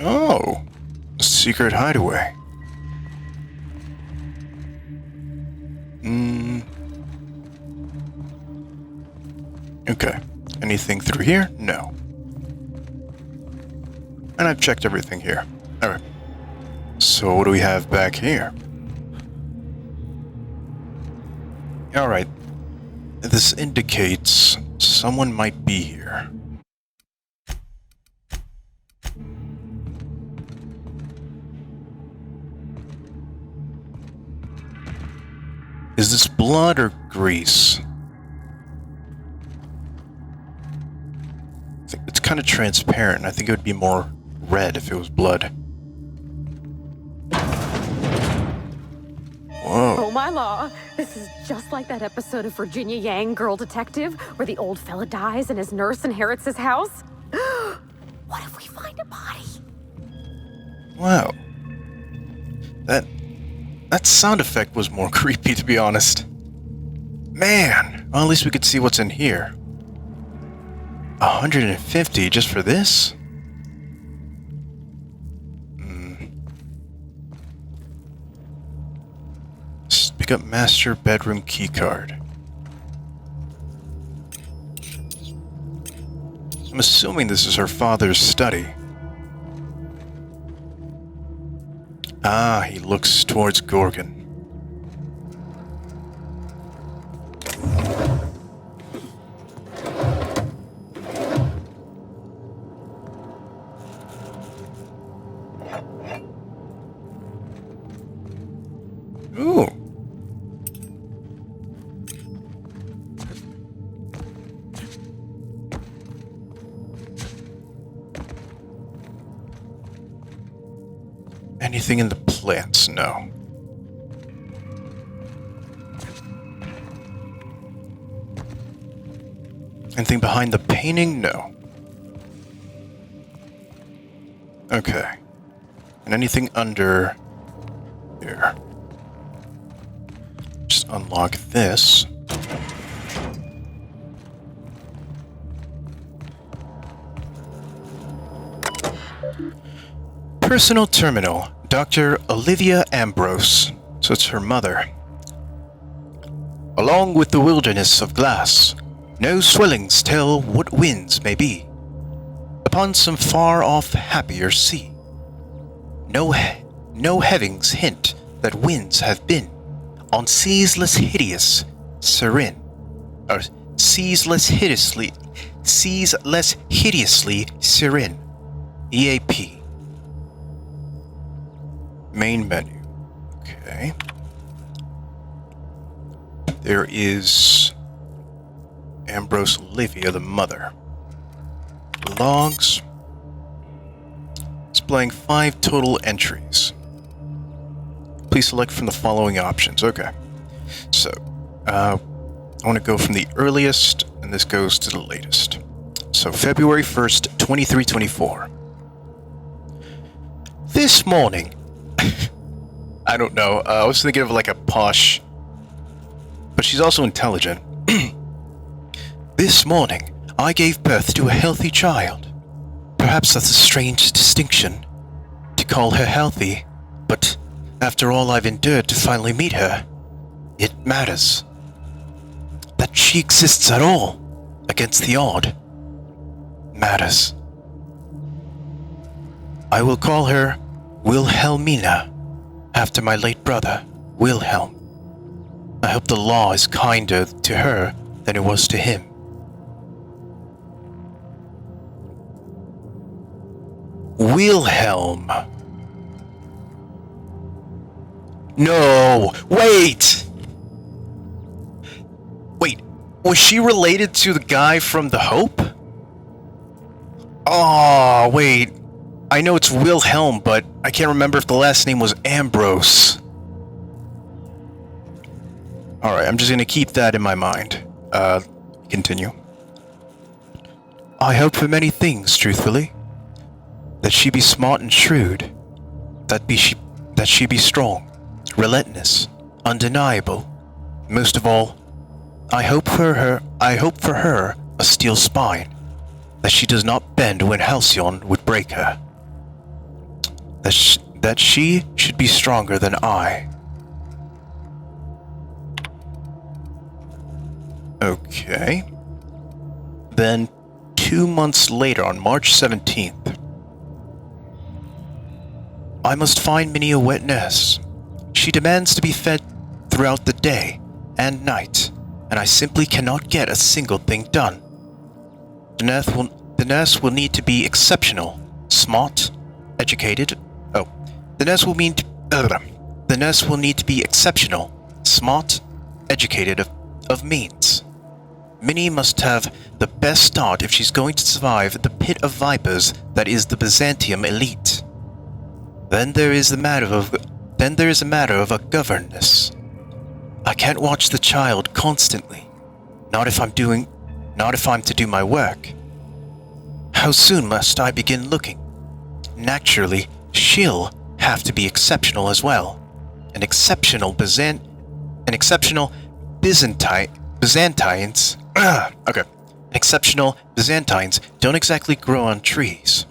Oh. A secret hideaway. Okay. Anything through here? No. And I've checked everything here. Alright. So what do we have back here? Alright. This indicates someone might be here. Is this blood or grease? It's kind of transparent. I think it would be more red if it was blood. Whoa. Oh my law, this is just like that episode of Virginia Yang, Girl Detective, where the old fella dies and his nurse inherits his house. What if we find a body? Wow. That sound effect was more creepy, to be honest. Man, well, at least we could see what's in here. 150 just for this? Pick up master bedroom keycard. I'm assuming this is her father's study. Ah, he looks towards Gorgon. Ooh. Anything in the plants? No. Anything behind the painting? No. Okay. And anything under here? Just unlock this. Personal terminal. Dr. Olivia Ambrose. So it's her mother. Along with the wilderness of glass, no swellings tell what winds may be. Upon some far-off happier sea, no heavings hint that winds have been on seas less hideous, serene, or seas less hideously serene. EAP. Main menu. Okay. There is Ambrose Olivia, the mother. Logs. Displaying 5 total entries. Please select from the following options. Okay. So, I want to go from the earliest, and this goes to the latest. So, February 1st, 2324. This morning. I don't know. I was thinking of like a posh, but she's also intelligent. This morning, I gave birth to a healthy child. Perhaps that's a strange distinction, to call her healthy, but after all I've endured to finally meet her, it matters. That she exists at all, against the odd, matters. I will call her Wilhelmina, after my late brother, Wilhelm. I hope the law is kinder to her than it was to him. Wilhelm. No, wait! Wait, was she related to the guy from The Hope? Oh, wait. I know it's Wilhelm, but I can't remember if the last name was Ambrose. Alright, I'm just gonna keep that in my mind. Continue. I hope for many things, truthfully. That she be smart and shrewd. That she be strong, relentless, undeniable. Most of all, I hope for her a steel spine, that she does not bend when Halcyon would break her. That she should be stronger than I. Okay. Then 2 months later, on March 17th, I must find Minnie a wet nurse. She demands to be fed throughout the day and night, and I simply cannot get a single thing done. The nurse will need to be exceptional, smart, educated. The nurse will need to be exceptional, smart, educated, of means. Minnie must have the best start if she's going to survive the pit of vipers that is the Byzantium elite. Then there is a matter of a governess. I can't watch the child constantly, not if I'm to do my work. How soon must I begin looking? Naturally, she'll have to be exceptional as well. An exceptional Byzantines. Exceptional Byzantines don't exactly grow on trees.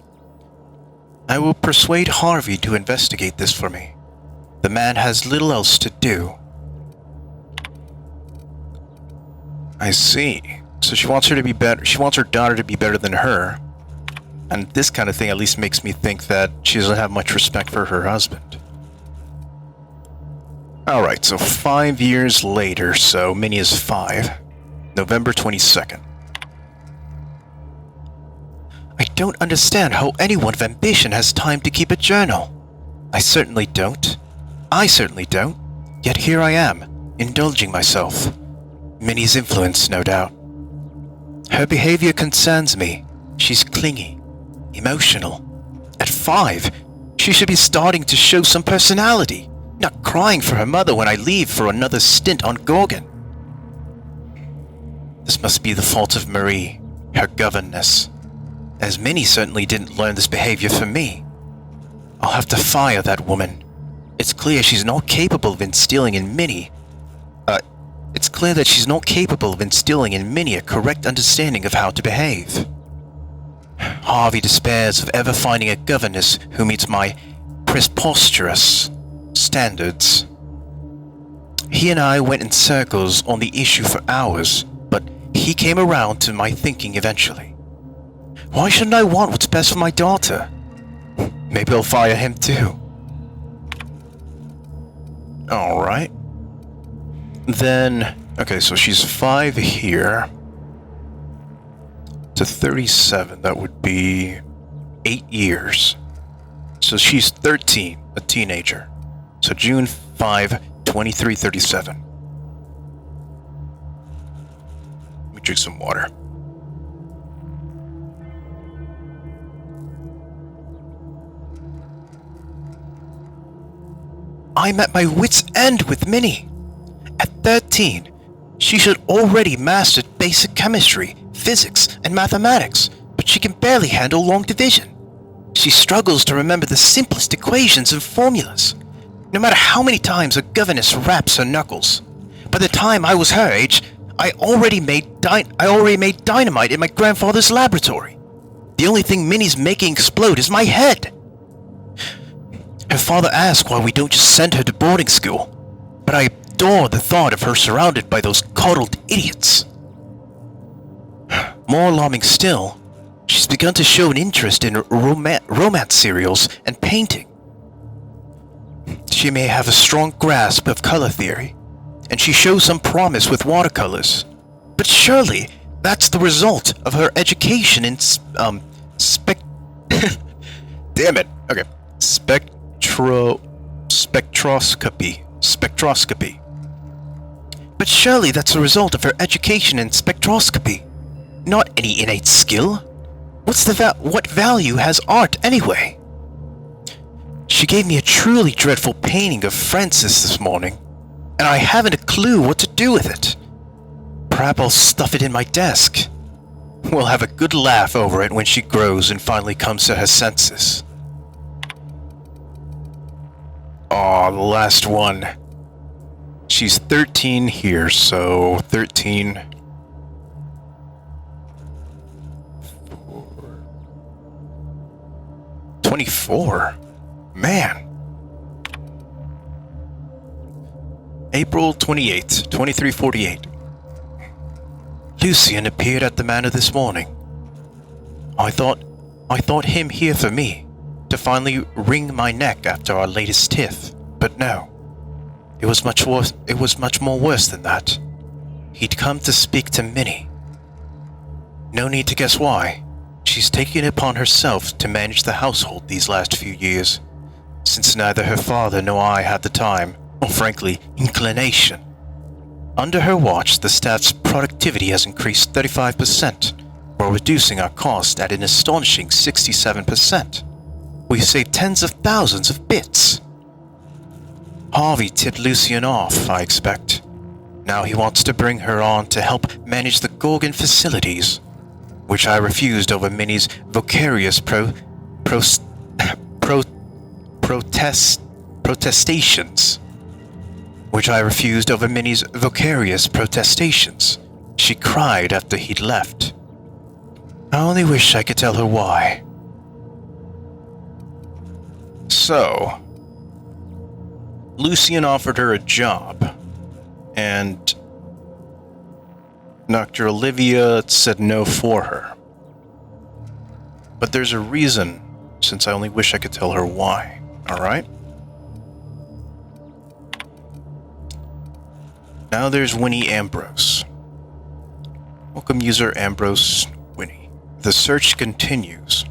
I will persuade Harvey to investigate this for me. The man has little else to do. I see. So she wants her to be better. She wants her daughter to be better than her. And this kind of thing at least makes me think that she doesn't have much respect for her husband. Alright, so 5 years later, so Minnie is 5. November 22nd. I don't understand how anyone of ambition has time to keep a journal. I certainly don't. Yet here I am, indulging myself. Minnie's influence, no doubt. Her behavior concerns me. She's clingy, emotional. At 5, she should be starting to show some personality, not crying for her mother when I leave for another stint on Gorgon. This must be the fault of Marie, her governess, as Minnie certainly didn't learn this behavior from me. I'll have to fire that woman. It's clear she's not capable of instilling in Minnie a correct understanding of how to behave. Harvey despairs of ever finding a governess who meets my preposterous standards. He and I went in circles on the issue for hours, but he came around to my thinking eventually. Why shouldn't I want what's best for my daughter? Maybe I'll fire him too. Alright. Then, okay, so she's 5 here. To 37, that would be 8 years. So she's 13, a teenager. So June 5, 2337. Let me drink some water. I'm at my wit's end with Minnie. At 13, she should already mastered basic chemistry, physics, and mathematics, but she can barely handle long division. She struggles to remember the simplest equations and formulas, no matter how many times a governess raps her knuckles. By the time I was her age, I already made dynamite in my grandfather's laboratory. The only thing Minnie's making explode is my head. Her father asks why we don't just send her to boarding school, but I adore the thought of her surrounded by those coddled idiots. More alarming still, she's begun to show an interest in romance serials and painting. She may have a strong grasp of color theory, and she shows some promise with watercolors, but surely that's the result of her education in spectroscopy. But surely that's the result of her education in spectroscopy, not any innate skill. What value has art anyway? She gave me a truly dreadful painting of Francis this morning. and I haven't a clue what to do with it. Perhaps I'll stuff it in my desk. We'll have a good laugh over it when she grows and finally comes to her senses. Aw, the last one. She's 13 here, so 13... 24? Man. April 28th, 2348. Lucian appeared at the manor this morning. I thought him here for me, to finally wring my neck after our latest tiff, but no. It was much more worse than that. He'd come to speak to Minnie. No need to guess why. She's taken it upon herself to manage the household these last few years, since neither her father nor I had the time, or frankly, inclination. Under her watch, the staff's productivity has increased 35%, while reducing our cost at an astonishing 67%. We've saved tens of thousands of bits. Harvey tipped Lucian off, I expect. Now he wants to bring her on to help manage the Gorgon facilities, which I refused over Minnie's vicarious protestations. She cried after he'd left. I only wish I could tell her why. So, Lucian offered her a job, and Dr. Olivia said no for her. But there's a reason, since I only wish I could tell her why, alright? Now there's Winnie Ambrose. Welcome user Ambrose Winnie. The search continues.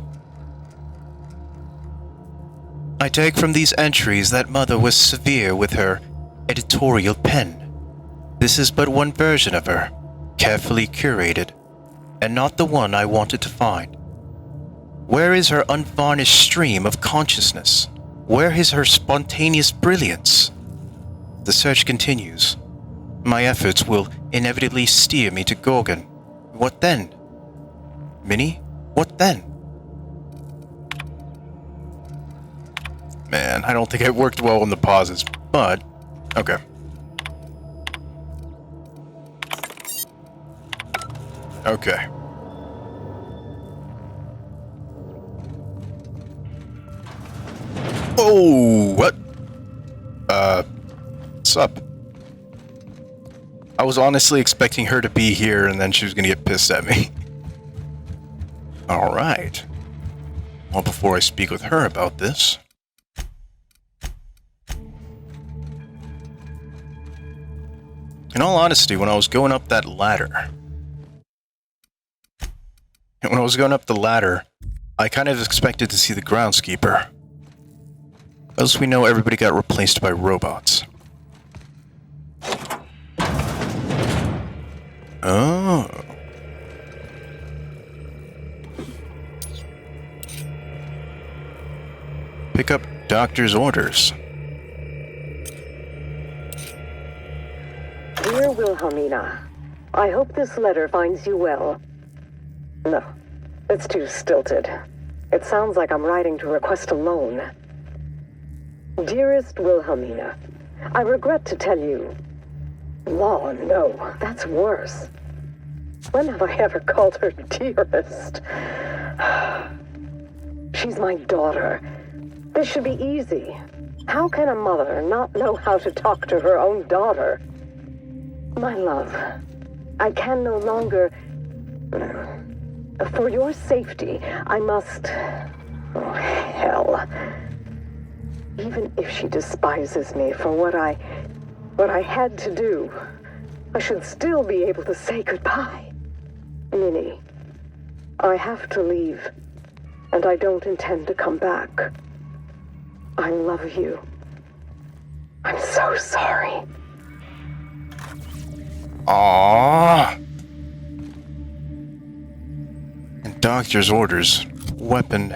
I take from these entries that Mother was severe with her editorial pen. This is but one version of her, carefully curated, and not the one I wanted to find. Where is her unvarnished stream of consciousness? Where is her spontaneous brilliance? The search continues. My efforts will inevitably steer me to Gorgon. What then? Minnie? What then? Man, I don't think it worked well in the pauses, but okay. Okay. Oh, what? What's up? I was honestly expecting her to be here and then she was gonna get pissed at me. Alright. Well, before I speak with her about this... In all honesty, when I was going up that ladder... I kind of expected to see the groundskeeper. As we know, everybody got replaced by robots. Oh. Pick up doctor's orders. Dear Wilhelmina, I hope this letter finds you well. No, it's too stilted. It sounds like I'm writing to request a loan. Dearest Wilhelmina, I regret to tell you... Law, no, that's worse. When have I ever called her dearest? She's my daughter. This should be easy. How can a mother not know how to talk to her own daughter? My love, I can no longer... For your safety, I must... Oh, hell. Even if she despises me for what I had to do, I should still be able to say goodbye. Minnie, I have to leave, and I don't intend to come back. I love you. I'm so sorry. Aww. And doctor's orders. Weapon.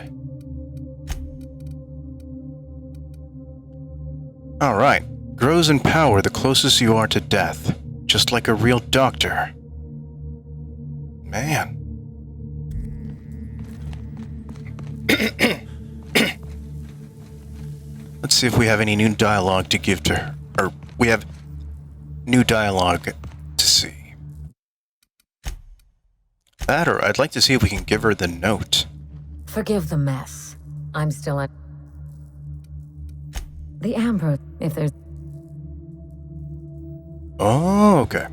Alright. Grow grows in power the closest you are to death, just like a real doctor. Man. Let's see if we have any new dialogue to give to her. Or we have new dialogue to see. That, or I'd like to see if we can give her the note. Forgive the mess. I'm still at the Ambrose, if there's... Oh, okay.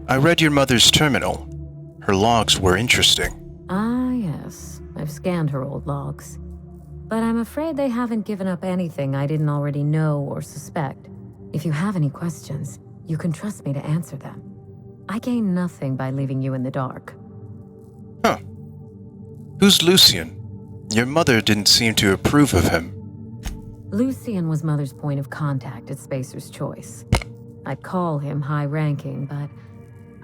I read your mother's terminal. Her logs were interesting. Ah, yes. I've scanned her old logs. But I'm afraid they haven't given up anything I didn't already know or suspect. If you have any questions, you can trust me to answer them. I gain nothing by leaving you in the dark. Huh. Who's Lucian? Your mother didn't seem to approve of him. Lucian was Mother's point of contact at Spacer's Choice. I'd call him high-ranking, but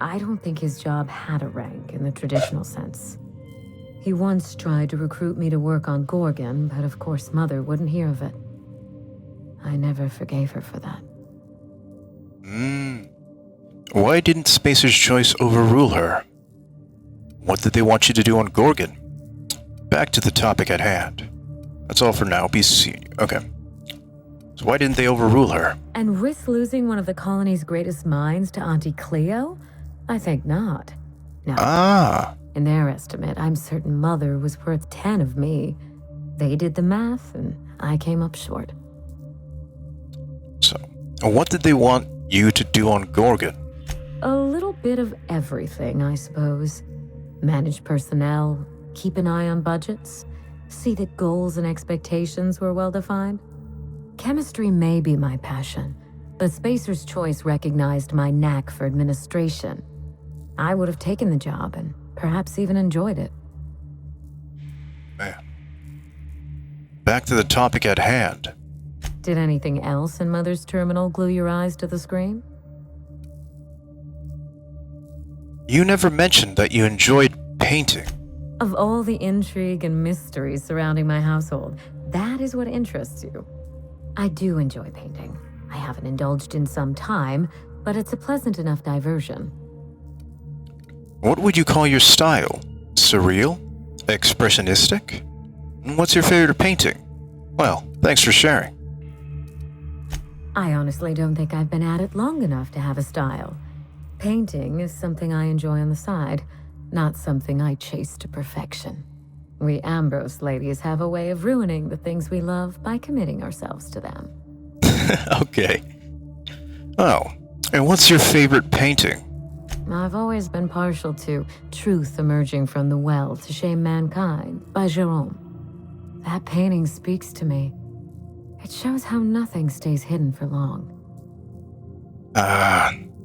I don't think his job had a rank in the traditional sense. He once tried to recruit me to work on Gorgon, but of course Mother wouldn't hear of it. I never forgave her for that. Why didn't Spacer's Choice overrule her? What did they want you to do on Gorgon? Back to the topic at hand. That's all for now. Be seen. Okay. So why didn't they overrule her? And risk losing one of the colony's greatest minds to Auntie Cleo? I think not. No. Ah. In their estimate, I'm certain Mother was worth 10 of me. They did the math, and I came up short. So, what did they want you to do on Gorgon? A little bit of everything, I suppose. Manage personnel, keep an eye on budgets, see that goals and expectations were well defined. Chemistry may be my passion, but Spacer's Choice recognized my knack for administration. I would have taken the job and perhaps even enjoyed it. Man. Back to the topic at hand. Did anything else in Mother's terminal glue your eyes to the screen? You never mentioned that you enjoyed painting. Of all the intrigue and mystery surrounding my household, that is what interests you. I do enjoy painting. I haven't indulged in some time, but it's a pleasant enough diversion. What would you call your style? Surreal? Expressionistic? What's your favorite painting? Well, thanks for sharing. I honestly don't think I've been at it long enough to have a style. Painting is something I enjoy on the side, not something I chase to perfection. We Ambrose ladies have a way of ruining the things we love by committing ourselves to them. Okay. Oh, and what's your favorite painting? I've always been partial to Truth Emerging from the Well to Shame Mankind by Jerome. That painting speaks to me. It shows how nothing stays hidden for long.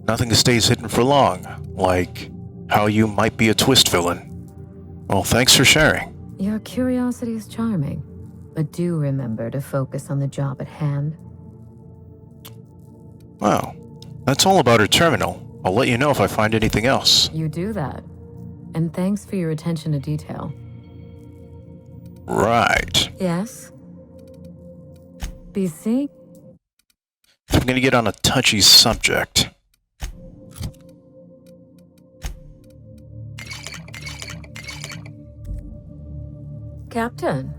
Nothing stays hidden for long, like how you might be a twist villain. Well, thanks for sharing. Your curiosity is charming, but do remember to focus on the job at hand. Well, that's all about her terminal. I'll let you know if I find anything else. You do that. And thanks for your attention to detail. Right. Yes? BC? I'm gonna get on a touchy subject. Captain.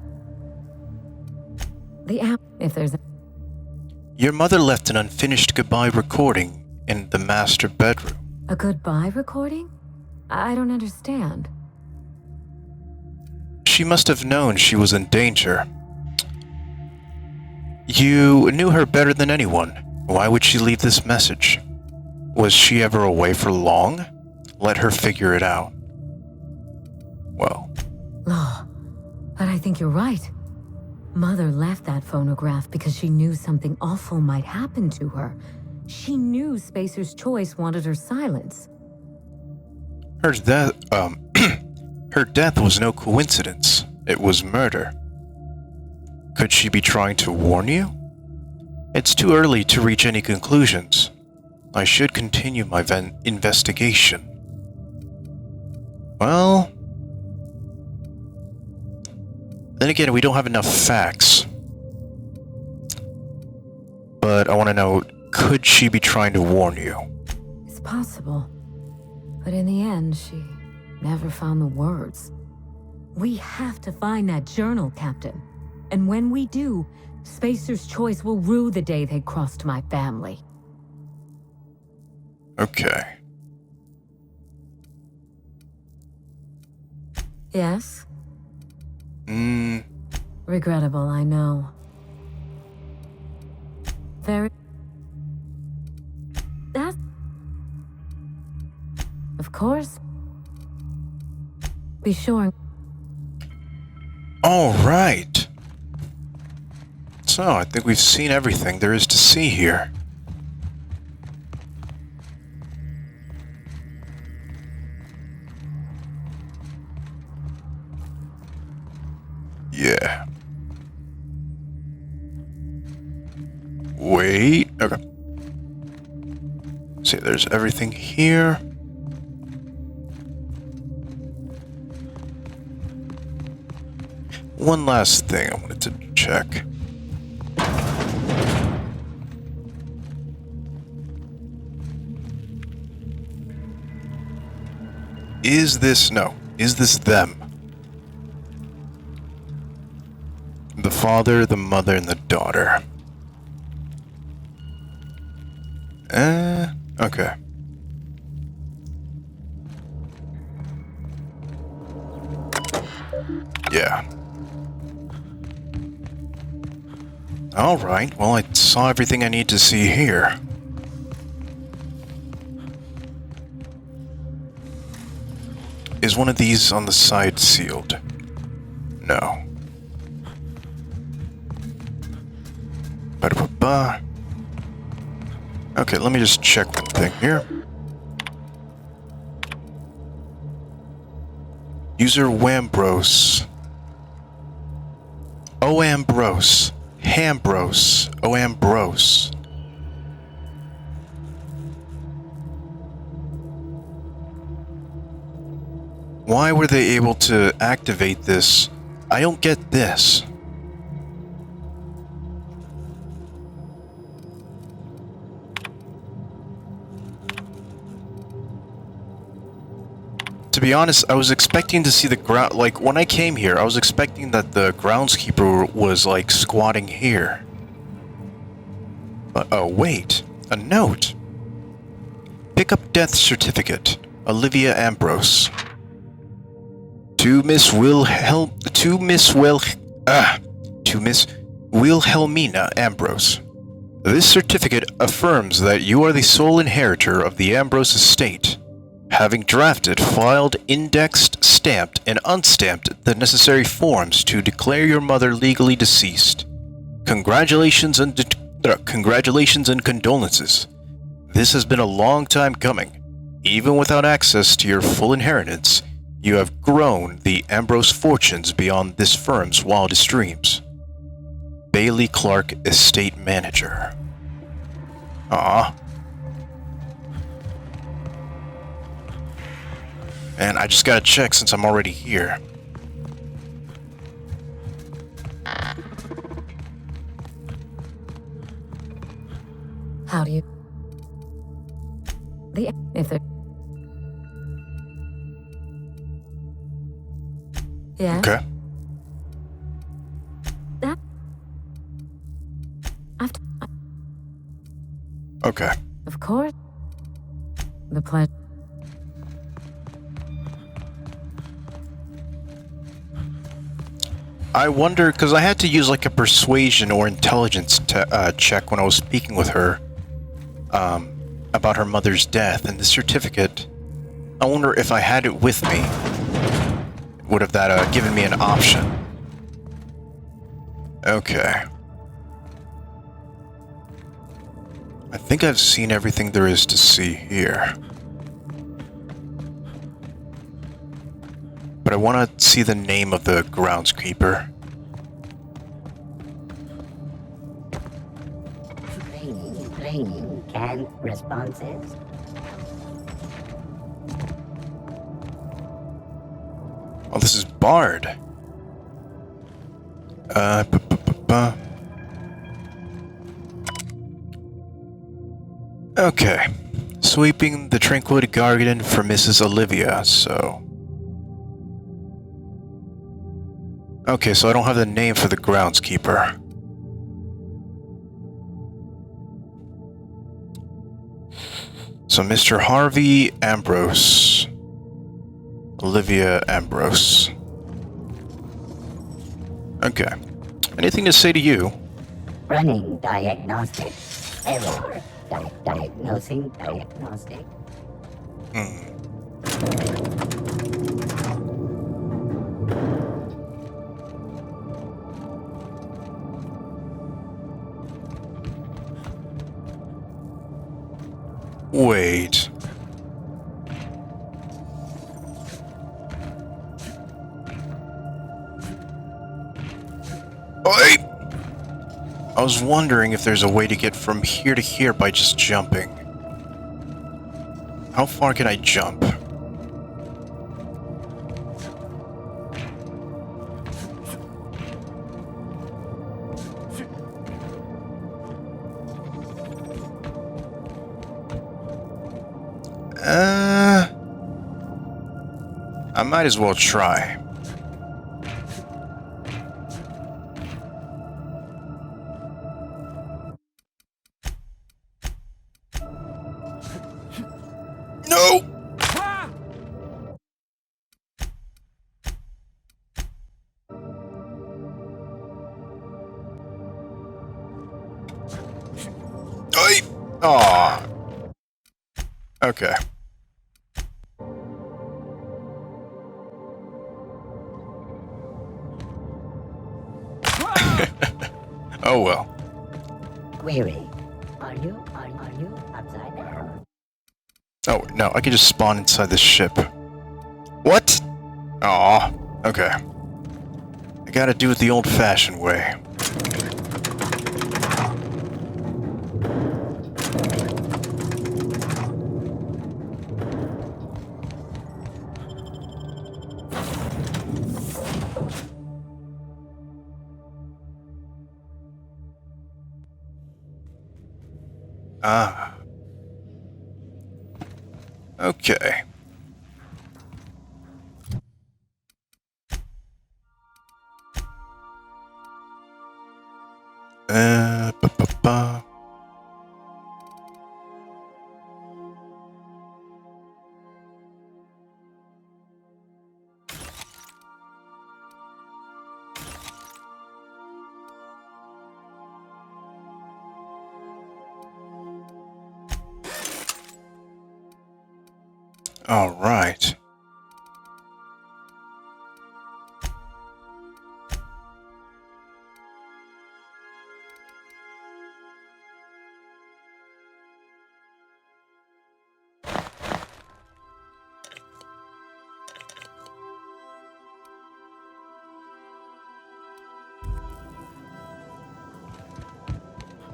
The app, if there's a... Your mother left an unfinished goodbye recording in the master bedroom. A goodbye recording? I don't understand. She must have known she was in danger. You knew her better than anyone. Why would she leave this message? Was she ever away for long? Let her figure it out. Well, But I think you're right. Mother left that phonograph because she knew something awful might happen to her. She knew Spacer's Choice wanted her silence. her death, her death was no coincidence. It was murder. Could she be trying to warn you? It's too early to reach any conclusions. I should continue my investigation. Well, then again, we don't have enough facts. But I want to know, Could she be trying to warn you? It's possible. But in the end, she never found the words. We have to find that journal, Captain. And when we do, Spacer's choice will rue the day they crossed my family. Okay. Yes? Regrettable, I know. Very... That... Of course. Be sure... All right. So, I think we've seen everything there is to see here. Yeah. Wait. Okay. See, there's everything here. One last thing I wanted to check. Is this them? The father, the mother, and the daughter. Okay. Yeah. Alright, well, I saw everything I need to see here. Is one of these on the side sealed? No. Ba-da-ba-ba. Okay, let me just check one thing here. User Wambrose. Oh, Ambrose. Ambrose. Oh, Ambrose. Why were they able to activate this? I don't get this. To be honest, I was expecting to see the ground, like, when I came here, I was expecting that the groundskeeper was, like, squatting here. But, oh, wait. A note. Pick up death certificate. Olivia Ambrose. To Miss Wilhelmina Ambrose. This certificate affirms that you are the sole inheritor of the Ambrose estate. Having drafted, filed, indexed, stamped, and unstamped the necessary forms to declare your mother legally deceased. Congratulations and condolences. This has been a long time coming. Even without access to your full inheritance, you have grown the Ambrose fortunes beyond this firm's wildest dreams. Bailey Clark, Estate Manager. Ah. And I just gotta check since I'm already here. How do you... If they're... Yeah? Okay. That... Okay. Of course. The pleasure... I wonder, because I had to use like a persuasion or intelligence check when I was speaking with her about her mother's death, and the certificate, I wonder if I had it with me, would have that given me an option. Okay. I think I've seen everything there is to see here. But I want to see the name of the groundskeeper. Training, canned responses. Oh, this is Bard. Okay. Sweeping the Tranquility Garden for Mrs. Olivia, so... Okay, so I don't have the name for the groundskeeper. So Mr. Harvey Ambrose. Olivia Ambrose. Okay. Anything to say to you? Running diagnostic. Error. Diagnosing diagnostic. Wait. Oi! I was wondering if there's a way to get from here to here by just jumping. How far can I jump? I might as well try. No! Oi! Aw. Okay. Oh well. Query. Are you upside down? Oh, no, I can just spawn inside this ship. What? Aw, okay. I gotta do it the old-fashioned way. Ah. Okay. Ba-ba-ba. All right.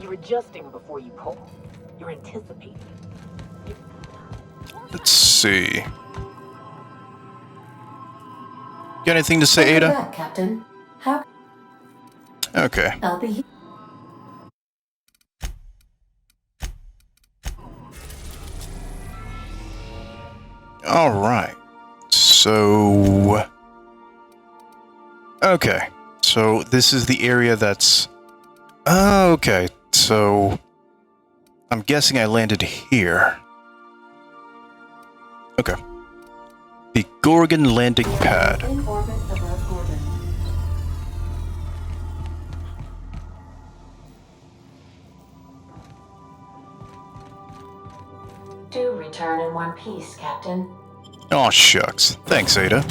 You're adjusting before you pull. You're anticipating. Let's see. Got anything to say, Ada? Back, Captain. How Okay. I'll be here. All right. So... Okay. So this is the area that's... Oh, okay. So... I'm guessing I landed here. Okay. The Gorgon landing pad. In orbit above Gorgon. Do return in one piece, Captain. Aw, shucks. Thanks, Ada.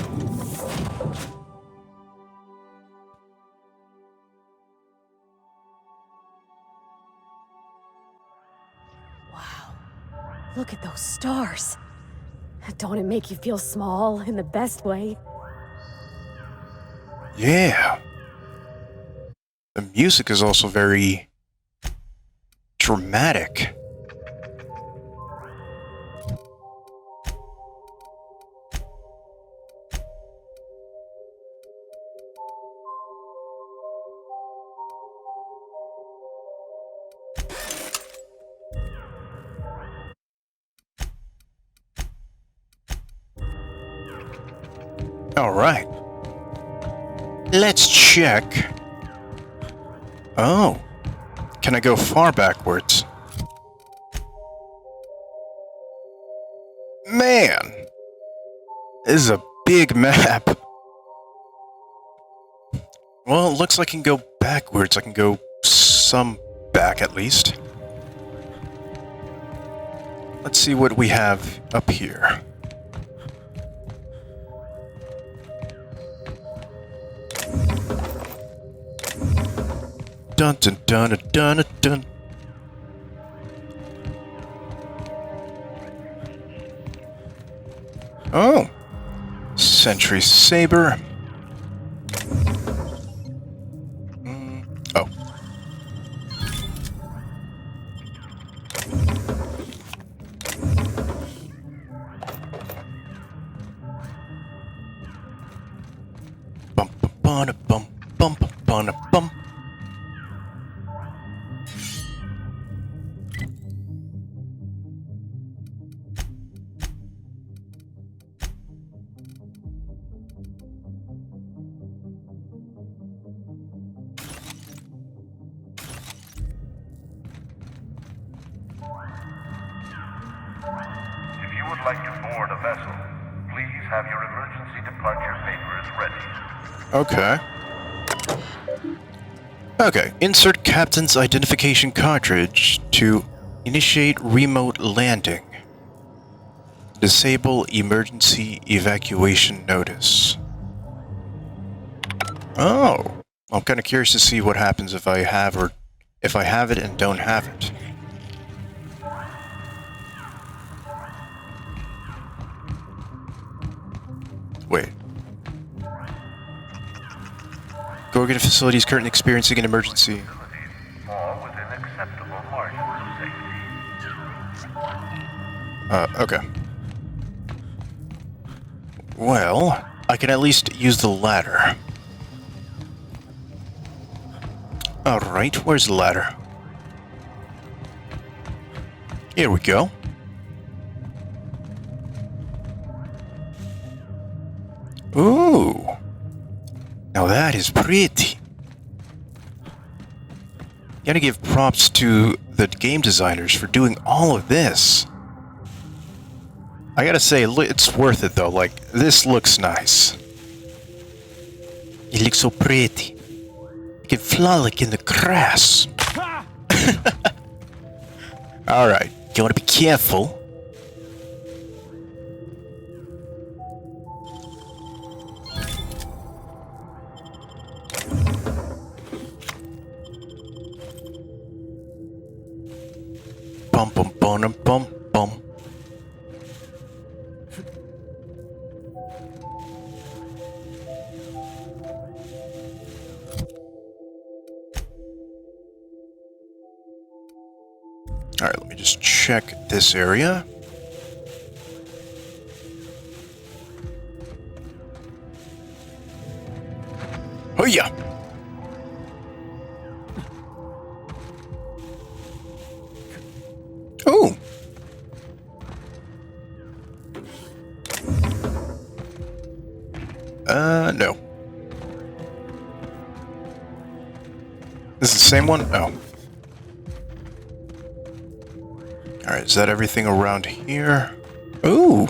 Wow. Look at those stars. Don't it make you feel small in the best way? Yeah. The music is also very... dramatic. Alright. Let's check. Oh. Can I go far backwards? Man! This is a big map. Well, it looks like I can go backwards. I can go some back at least. Let's see what we have up here. Dun dun dun dun dun dun. Oh, Sentry Saber. Oh. Bum bum bum bum bum bum. If you would like to board a vessel, please have your emergency departure papers ready. Okay. Okay, insert captain's identification cartridge to initiate remote landing. Disable emergency evacuation notice. Oh, I'm kind of curious to see what happens if I have it and don't have it. Wait. Gorgon facilities currently experiencing an emergency. All within acceptable margins of safety. Okay. Well, I can at least use the ladder. Alright, where's the ladder? Here we go. Ooh. Now that is pretty. Gotta give props to the game designers for doing all of this. I gotta say, it's worth it though. Like, this looks nice. It looks so pretty. You can fly like in the grass. Alright, you wanna be careful. Bum bum bum bum bum. Alright, let me just check this area. Oh yeah. Oh. No. This is the same one? Oh. Alright, is that everything around here? Ooh!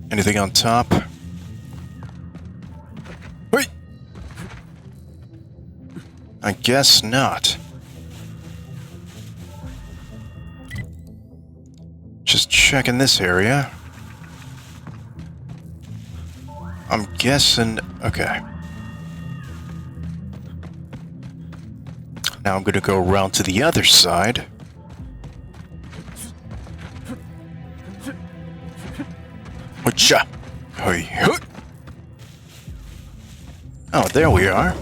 Anything on top? Wait! I guess not. Just checking this area. I'm guessing... Okay. Now I'm gonna go around to the other side. Whatcha? Oh, there we are.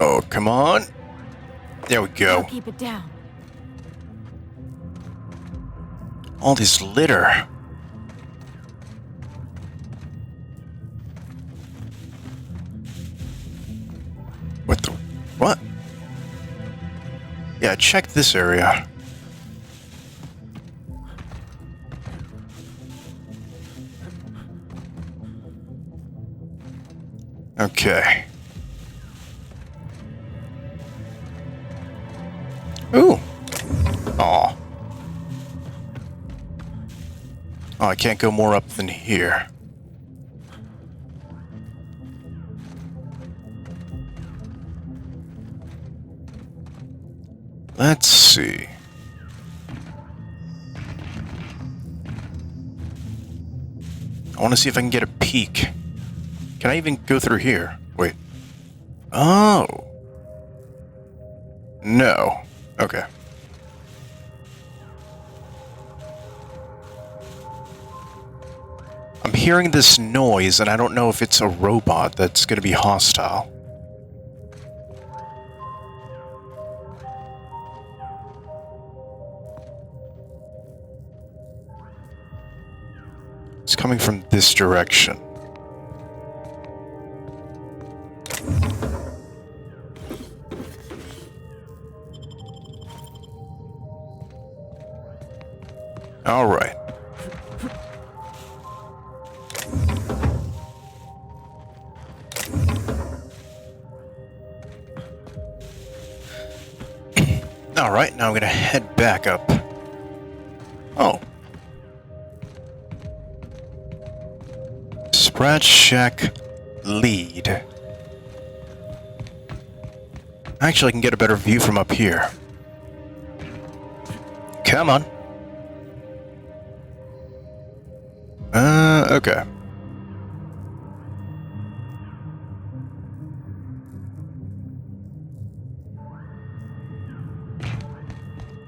Oh, come on. There we go. Keep it down. All this litter. What the... what? Yeah, check this area. Okay. Ooh. Aw. Oh, I can't go more up than here. Let's see. I want to see if I can get a peek. Can I even go through here? Wait. Oh. No. Okay. I'm hearing this noise, and I don't know if it's a robot that's going to be hostile. It's coming from this direction. All right. All right, now I'm gonna head back up. Oh. Sprat Shack lead. Actually, I can get a better view from up here. Come on. Okay.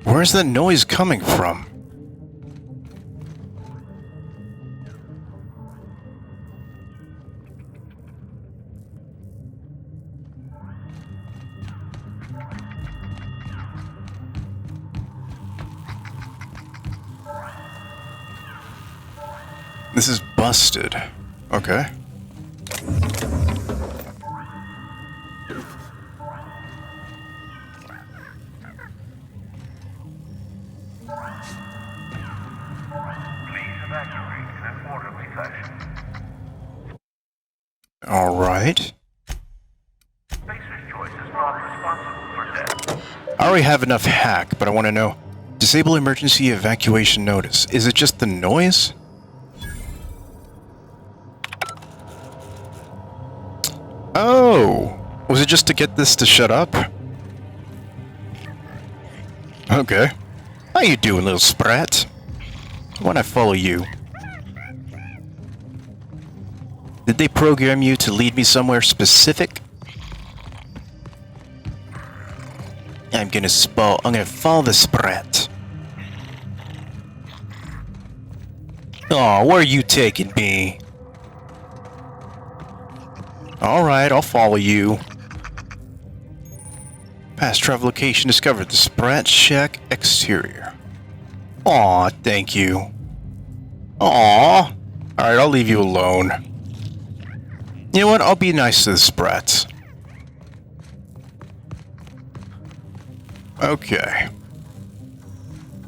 Where's that noise coming from? This is busted. Okay. All right. I already have enough hack, but I want to know. Disable emergency evacuation notice. Is it just the noise? Oh! Was it just to get this to shut up? Okay. How you doing, little sprat? Why not follow you? Did they program you to lead me somewhere specific? I'm gonna follow the sprat. Aw, where are you taking me? Alright, I'll follow you. Past travel location discovered. The Sprat Shack exterior. Aw, thank you. Aw. Alright, I'll leave you alone. You know what? I'll be nice to the Sprats. Okay.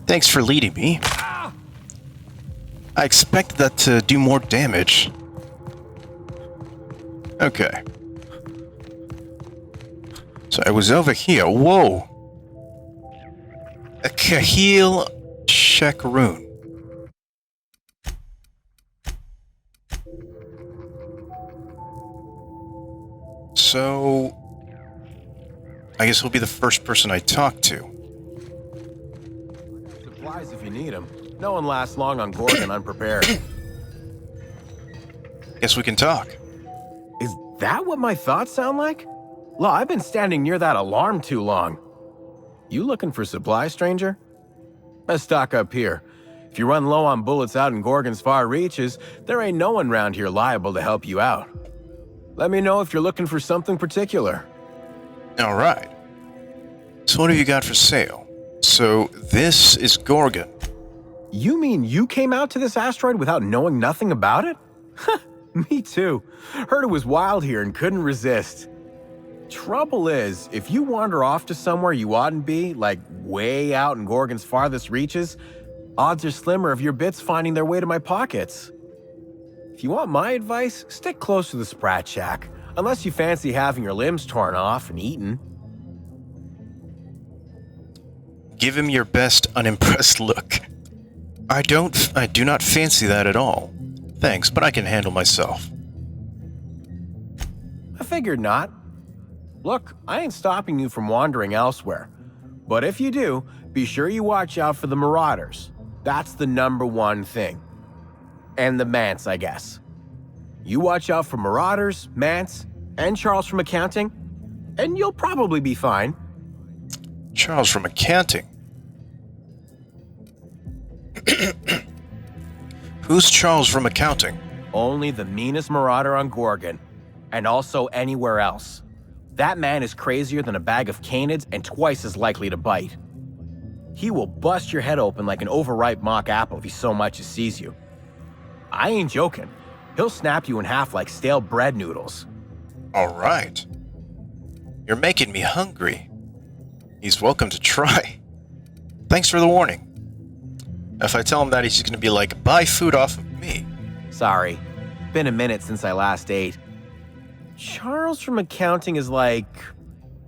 Thanks for leading me. I expected that to do more damage. Okay. So I was over here. Whoa. A Kahil Shakaroon. So I guess he'll be the first person I talk to. Supplies if you need them. No one lasts long on Gorgon unprepared. Guess we can talk. Is that what my thoughts sound like? Look, I've been standing near that alarm too long. You looking for supplies, stranger? Let's stock up here. If you run low on bullets out in Gorgon's far reaches, there ain't no one round here liable to help you out. Let me know if you're looking for something particular. All right. So what have you got for sale? So this is Gorgon. You mean you came out to this asteroid without knowing nothing about it? Me too. Heard it was wild here and couldn't resist. Trouble is, if you wander off to somewhere you oughtn't be, like way out in Gorgon's farthest reaches, odds are slimmer of your bits finding their way to my pockets. If you want my advice, stick close to the Sprat Shack, unless you fancy having your limbs torn off and eaten. Give him your best unimpressed look. I do not fancy that at all. Thanks, but I can handle myself. I figured not. Look, I ain't stopping you from wandering elsewhere. But if you do, be sure you watch out for the Marauders. That's the #1 thing. And the Mance, I guess. You watch out for Marauders, Mance, and Charles from accounting, and you'll probably be fine. Charles from accounting? Who's Charles from accounting? Only the meanest marauder on Gorgon, and also anywhere else. That man is crazier than a bag of canids and twice as likely to bite. He will bust your head open like an overripe mock apple if he so much as sees you. I ain't joking. He'll snap you in half like stale bread noodles. All right. You're making me hungry. He's welcome to try. Thanks for the warning. If I tell him that, he's just going to be like, buy food off of me. Sorry. Been a minute since I last ate. Charles from accounting is like...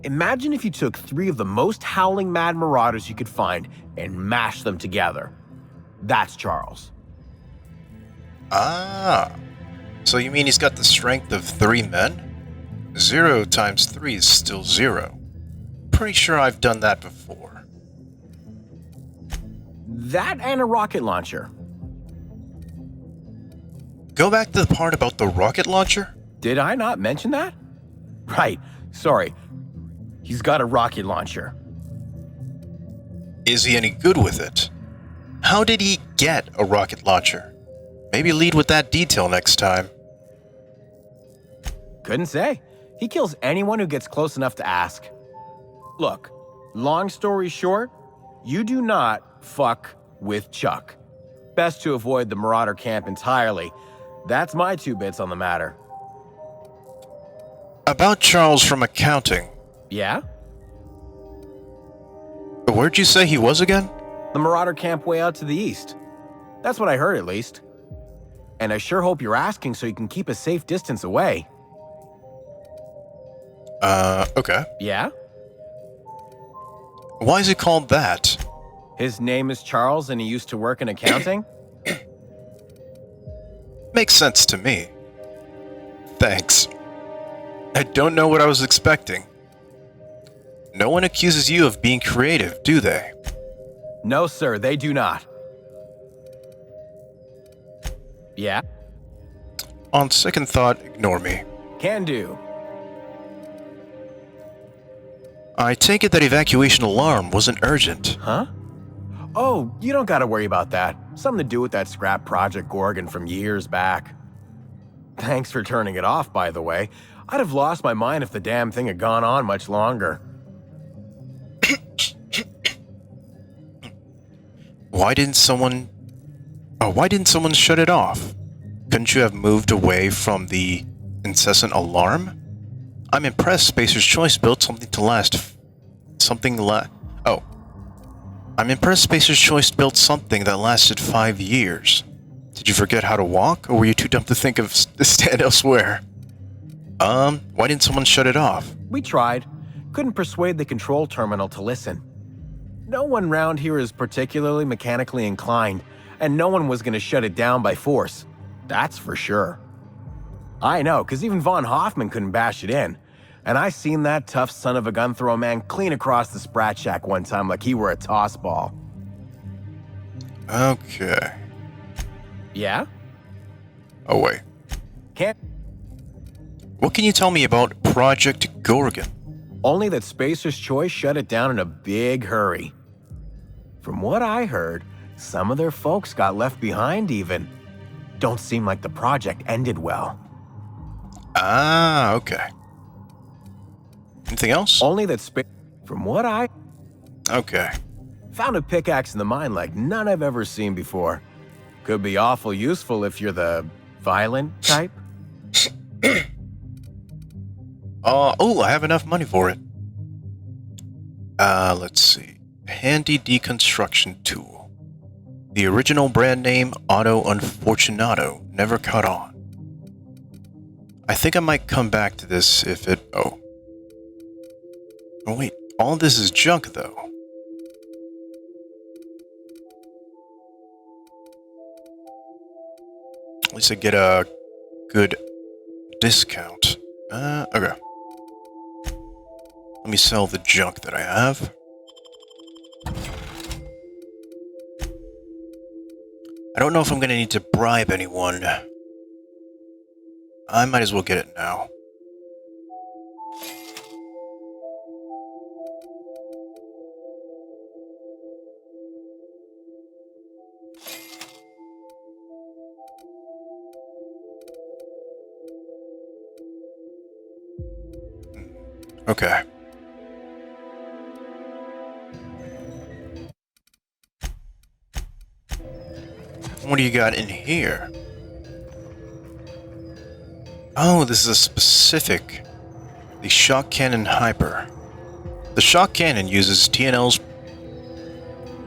Imagine if you took 3 of the most howling mad marauders you could find and mashed them together. That's Charles. Ah. So you mean he's got the strength of 3 men? 0 times 3 is still 0. Pretty sure I've done that before. That and a rocket launcher. Go back to the part about the rocket launcher? Did I not mention that? Right, sorry. He's got a rocket launcher. Is he any good with it? How did he get a rocket launcher? Maybe lead with that detail next time. Couldn't say. He kills anyone who gets close enough to ask. Look, long story short, you do not fuck with Chuck. Best to avoid the Marauder camp entirely. That's my 2 bits on the matter. About Charles from accounting. Yeah? Where'd you say he was again? The Marauder camp way out to the east. That's what I heard, at least. And I sure hope you're asking so you can keep a safe distance away. Okay. Yeah? Why is he called that? His name is Charles and he used to work in accounting? Makes sense to me. Thanks. I don't know what I was expecting. No one accuses you of being creative, do they? No, sir, they do not. Yeah? On second thought, ignore me. Can do. I take it that evacuation alarm wasn't urgent. Huh? Oh, you don't gotta worry about that. Something to do with that scrap Project Gorgon from years back. Thanks for turning it off, by the way. I'd have lost my mind if the damn thing had gone on much longer. Why didn't someone shut it off? Couldn't you have moved away from the incessant alarm? I'm impressed Spacer's Choice built something to last. I'm impressed Spacer's Choice built something that lasted 5 years. Did you forget how to walk, or were you too dumb to think of to stand elsewhere? Why didn't someone shut it off? We tried. Couldn't persuade the control terminal to listen. No one round here is particularly mechanically inclined, and no one was going to shut it down by force. That's for sure. I know, because even Von Hoffman couldn't bash it in. And I seen that tough son of a gun throw a man clean across the Sprat Shack one time like he were a toss ball. Okay. Yeah? Oh, wait. Can't. What can you tell me about Project Gorgon? Only that Spacer's Choice shut it down in a big hurry. From what I heard, some of their folks got left behind even. Don't seem like the project ended well. Ah, okay. Anything else? Only that from what I... Okay. Found a pickaxe in the mine like none I've ever seen before. Could be awful useful if you're the violent type. Oh, I have enough money for it. Let's see. Handy deconstruction tool. The original brand name, Auto Unfortunato, never caught on. I think I might come back to this if it... Oh, wait. All this is junk, though. At least I get a good discount. Okay. Let me sell the junk that I have. I don't know if I'm going to need to bribe anyone. I might as well get it now. Okay. What do you got in here? Oh, this is a specific. The Shock Cannon Hyper. The Shock Cannon uses TNL's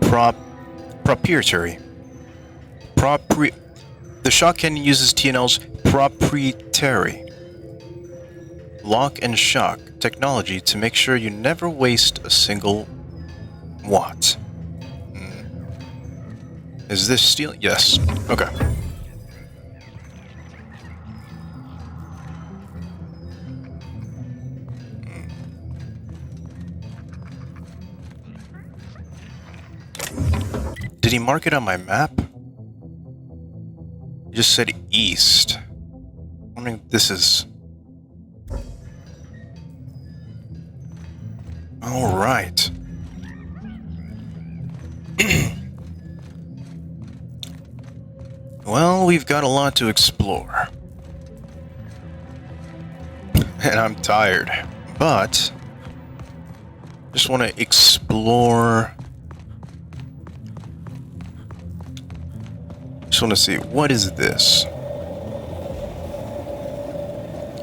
proprietary. The Shock Cannon uses TNL's proprietary lock and shock technology to make sure you never waste a single watt. Is this steel? Yes. Okay. Did he mark it on my map? He just said east. I'm wondering if this is... All right. Well, we've got a lot to explore. And I'm tired. But just want to explore. Just want to see, what is this?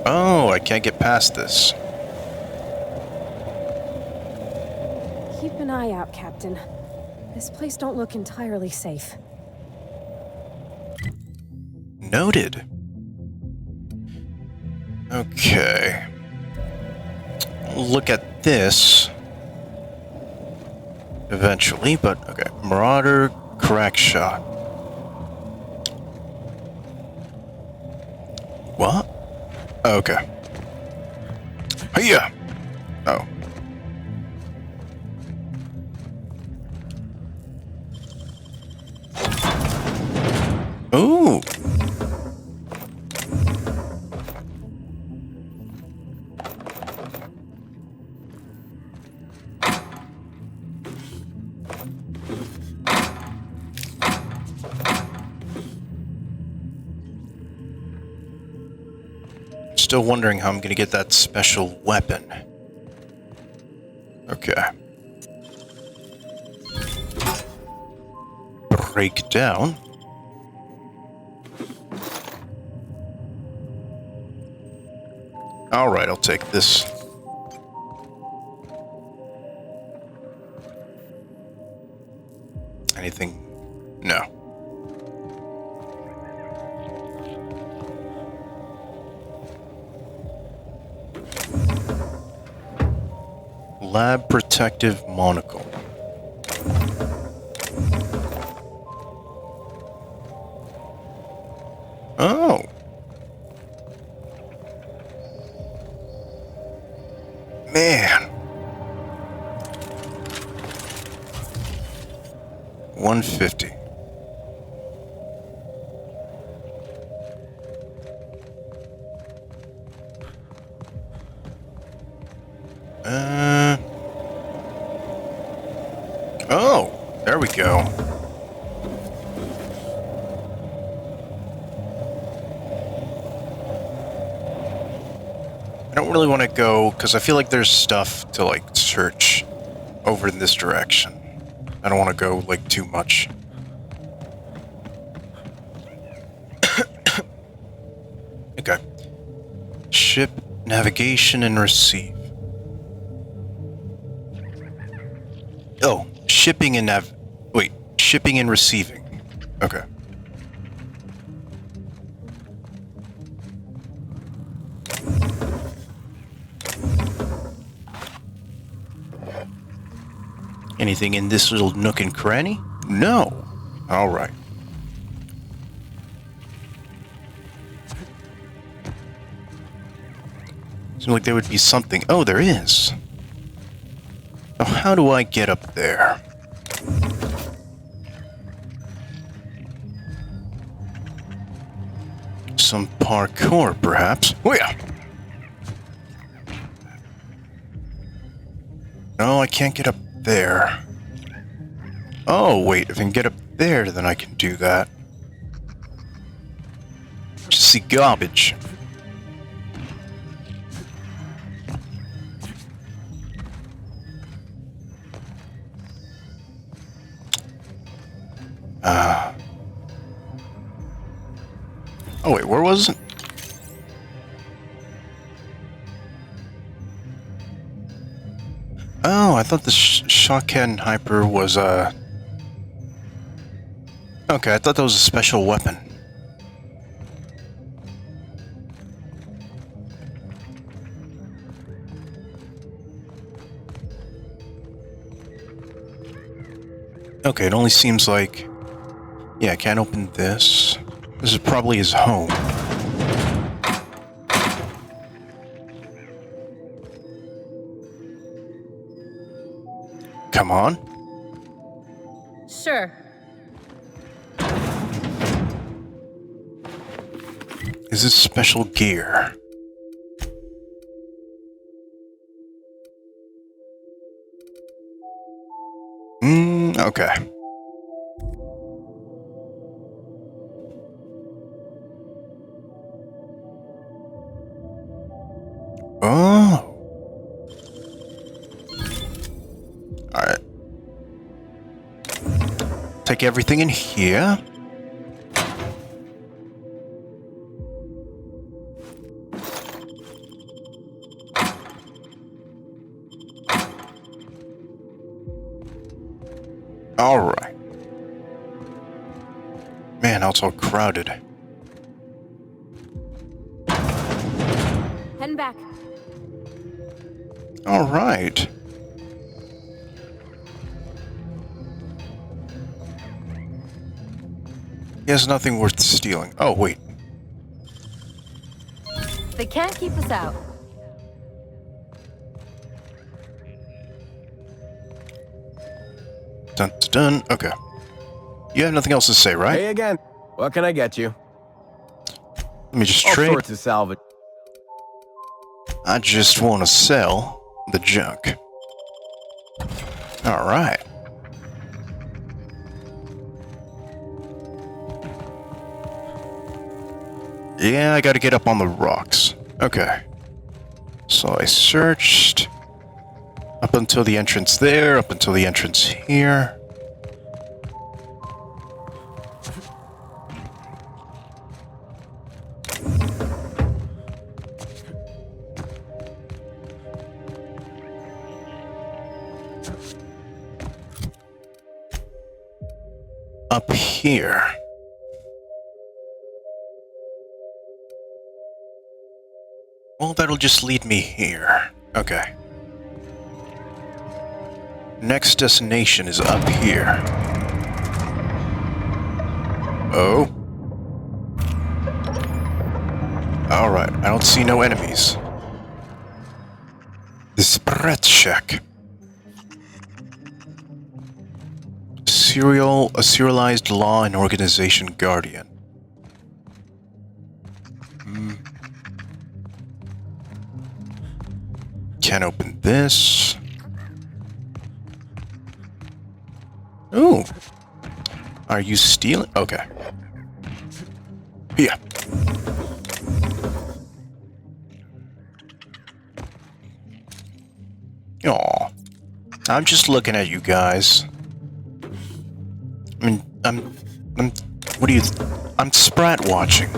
Oh, I can't get past this. Keep an eye out, Captain. This place don't look entirely safe. Noted. Okay. Look at this. Eventually, but okay. Marauder, crack shot. What? Okay. Hiya! Oh. Ooh! Still wondering how I'm gonna get that special weapon. Okay. Break down. Alright, I'll take this. Anything? No. Lab protective monocle. Oh. Man. 150. Oh, there we go. I don't really want to go because I feel like there's stuff to like search over in this direction. I don't want to go, like, too much. Okay. Ship, navigation, and receive. Oh, shipping and shipping and receiving. Okay. Anything in this little nook and cranny? No. All right. Seems like there would be something. Oh, there is. Now, how do I get up there? Some parkour, perhaps. Oh, yeah. No, I can't get up there. Oh, wait. If I can get up there, then I can do that. Just see garbage. Oh, wait, where was it? Oh, I thought the shotgun hyper was, Okay, I thought that was a special weapon. Okay, it only seems like... Yeah, I can't open this. This is probably his home. Come on. Sure. Is this special gear? Okay. Oh. Alright. Take everything in here. Alright. Man, now it's all crowded. Heading back. Alright. He has nothing worth stealing. Oh, wait. They can't keep us out. Dun dun dun. Okay. You have nothing else to say, right? Hey again. What can I get you? Let me just All trade. sorts of salvage. I just want to sell the junk. Alright. Yeah, I gotta get up on the rocks. Okay. So I searched up until the entrance there, up until the entrance here. Up here. Well, that'll just lead me here. Okay. Next destination is up here. Oh. Alright, I don't see no enemies. The spread check. A serialized law and organization guardian. Can't open this. Ooh. Are you stealing? Okay. Yeah. Aw. I'm just looking at you guys. I mean, what do you... I'm sprat watching.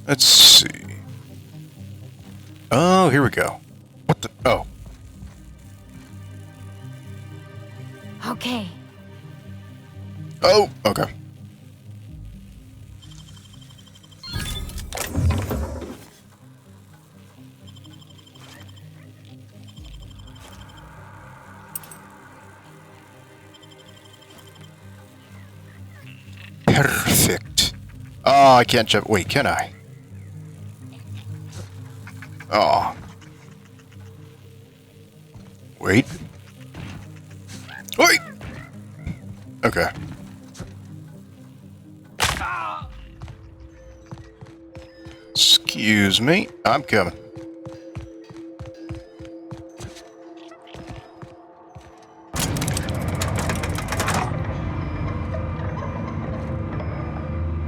Let's see. Oh, here we go. What the... Oh. Okay. Oh, okay. Perfect. Oh, I can't jump. Wait, can I? Oh. Wait. Wait! Okay. Excuse me. I'm coming.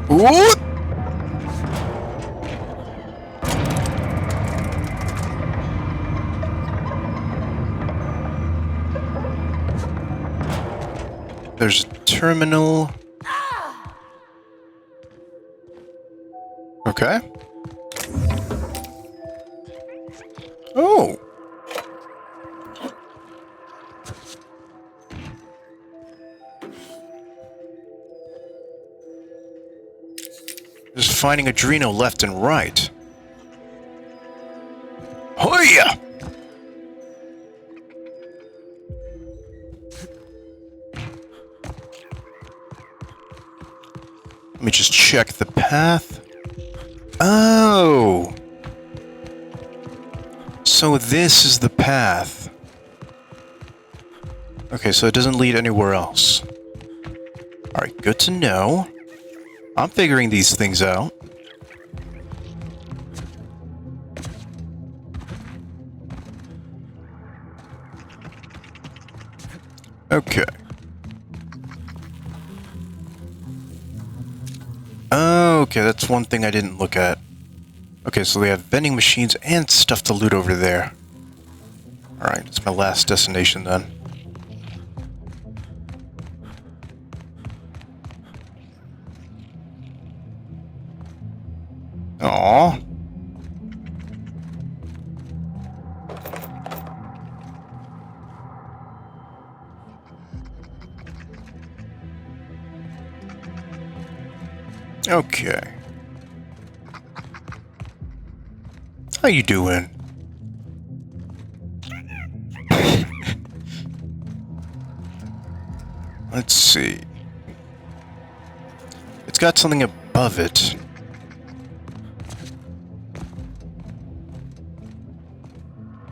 What? There's a terminal. Okay. Oh. Just finding Adreno left and right. Hoya! Let me just check the path. Oh! So this is the path. Okay, so it doesn't lead anywhere else. Alright, good to know. I'm figuring these things out. Okay. Okay, that's one thing I didn't look at. Okay, so they have vending machines and stuff to loot over there. Alright, it's my last destination then. Aww. Okay. How you doing? Let's see. It's got something above it.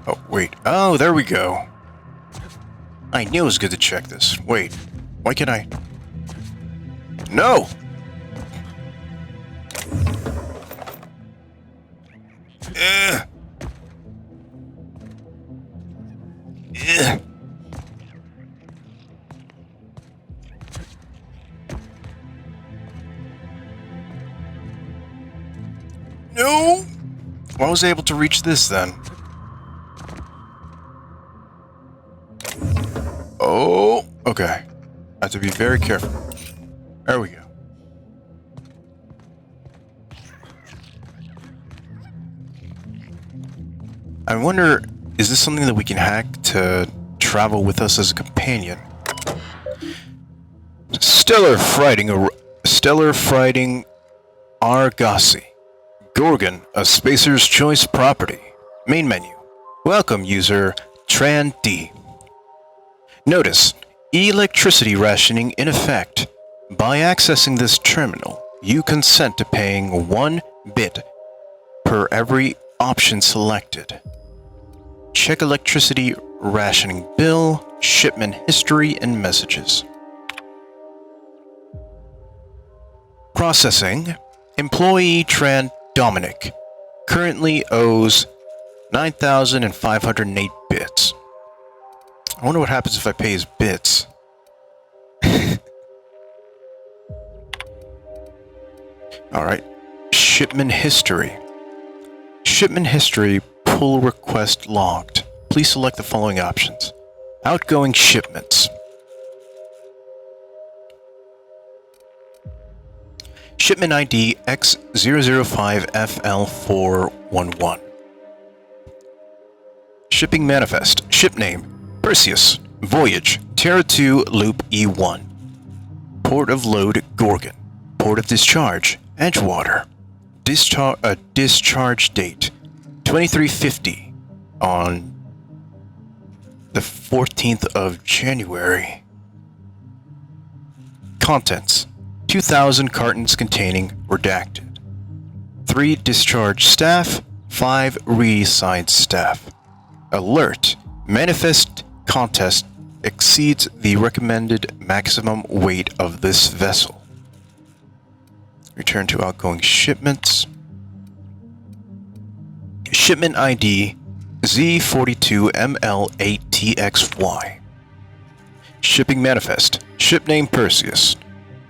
Oh, wait. Oh, there we go. I knew it was good to check this. Wait. Why can't I... No! Ugh. Ugh. No! Well, I was able to reach this then. Oh, okay. I have to be very careful. There we go. I wonder, is this something that we can hack to travel with us as a companion? Stellar Fighting Argosy. Gorgon, a Spacer's Choice property. Main menu. Welcome, user Tran D. Notice, electricity rationing in effect. By accessing this terminal, you consent to paying 1 bit per every option selected. Check electricity rationing bill, shipment history, and messages. Processing. Employee Tran Dominic currently owes 9,508 bits. I wonder what happens if I pay his bits. Alright. Shipment history. Shipment history, pull request logged. Please select the following options. Outgoing shipments. Shipment ID X005FL411. Shipping manifest. Ship name Perseus. Voyage Terra 2 Loop E1. Port of load Gorgon. Port of discharge Edgewater. Discharge date 2350 on the 14th of January. Contents: 2,000 cartons containing redacted. 3 discharge staff, 5 reassigned staff. Alert: manifest contest exceeds the recommended maximum weight of this vessel. Return to outgoing shipments. Shipment ID Z42ML8TXY. Shipping manifest. Ship name Perseus.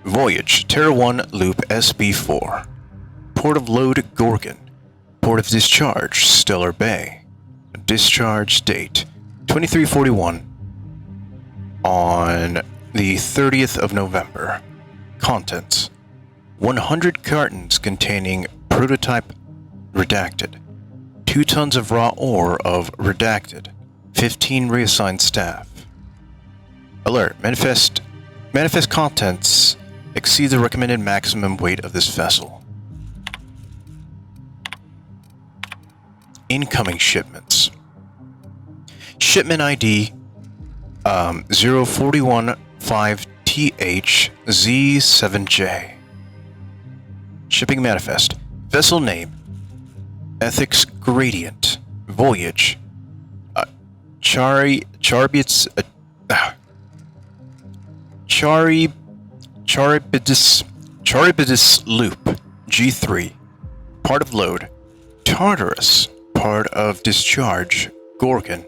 Voyage Terra 1 Loop SB4. Port of load Gorgon. Port of discharge Stellar Bay. Discharge date 2341 on the 30th of November. Contents: 100 cartons containing prototype redacted, 2 tons of raw ore of redacted, 15 reassigned staff. Alert: manifest contents exceed the recommended maximum weight of this vessel. Incoming shipments. Shipment ID 0415THZ7J. Shipping manifest. Vessel name Ethics Gradient. Voyage Charybdis Loop G3. Part of load Tartarus. Part of discharge Gorgon.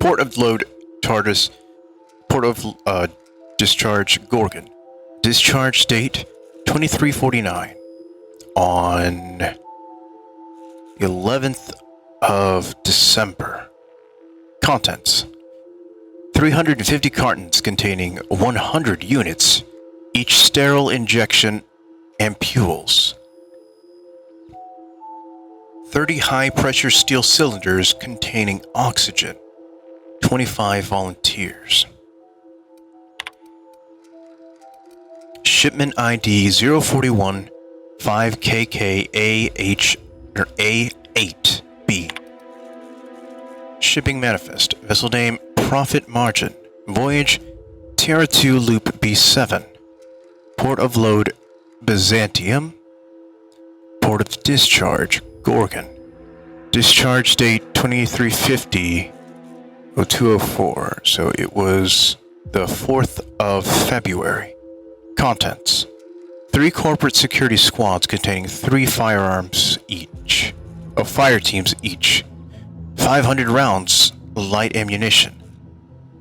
Port of load Tartarus. Port of discharge Gorgon. Discharge date 2349 on the 11th of December. Contents: 350 cartons containing 100 units, each sterile injection ampules. 30 high-pressure steel cylinders containing oxygen. 25 volunteers. Shipment ID 041 5KKAH8B. Shipping manifest. Vessel name Profit Margin. Voyage Terra 2 Loop B7. Port of load Byzantium. Port of discharge Gorgon. Discharge date 2350-0204. So it was the 4th of February. Contents: 3 corporate security squads containing 3 firearms each. Fire teams each. 500 rounds light ammunition.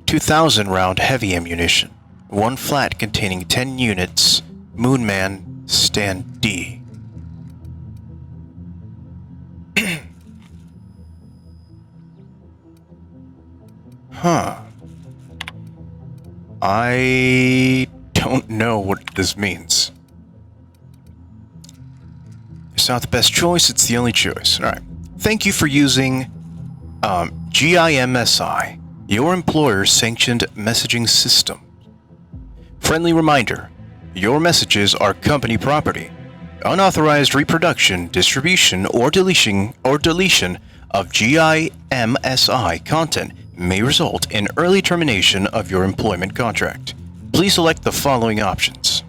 2,000 round heavy ammunition. 1 flat containing 10 units. Moonman Stand D. Huh. I don't know what this means. It's not the best choice, it's the only choice. Alright. Thank you for using GIMSI, your employer-sanctioned messaging system. Friendly reminder, your messages are company property. Unauthorized reproduction, distribution, or deletion of GIMSI content may result in early termination of your employment contract. Please select the following options.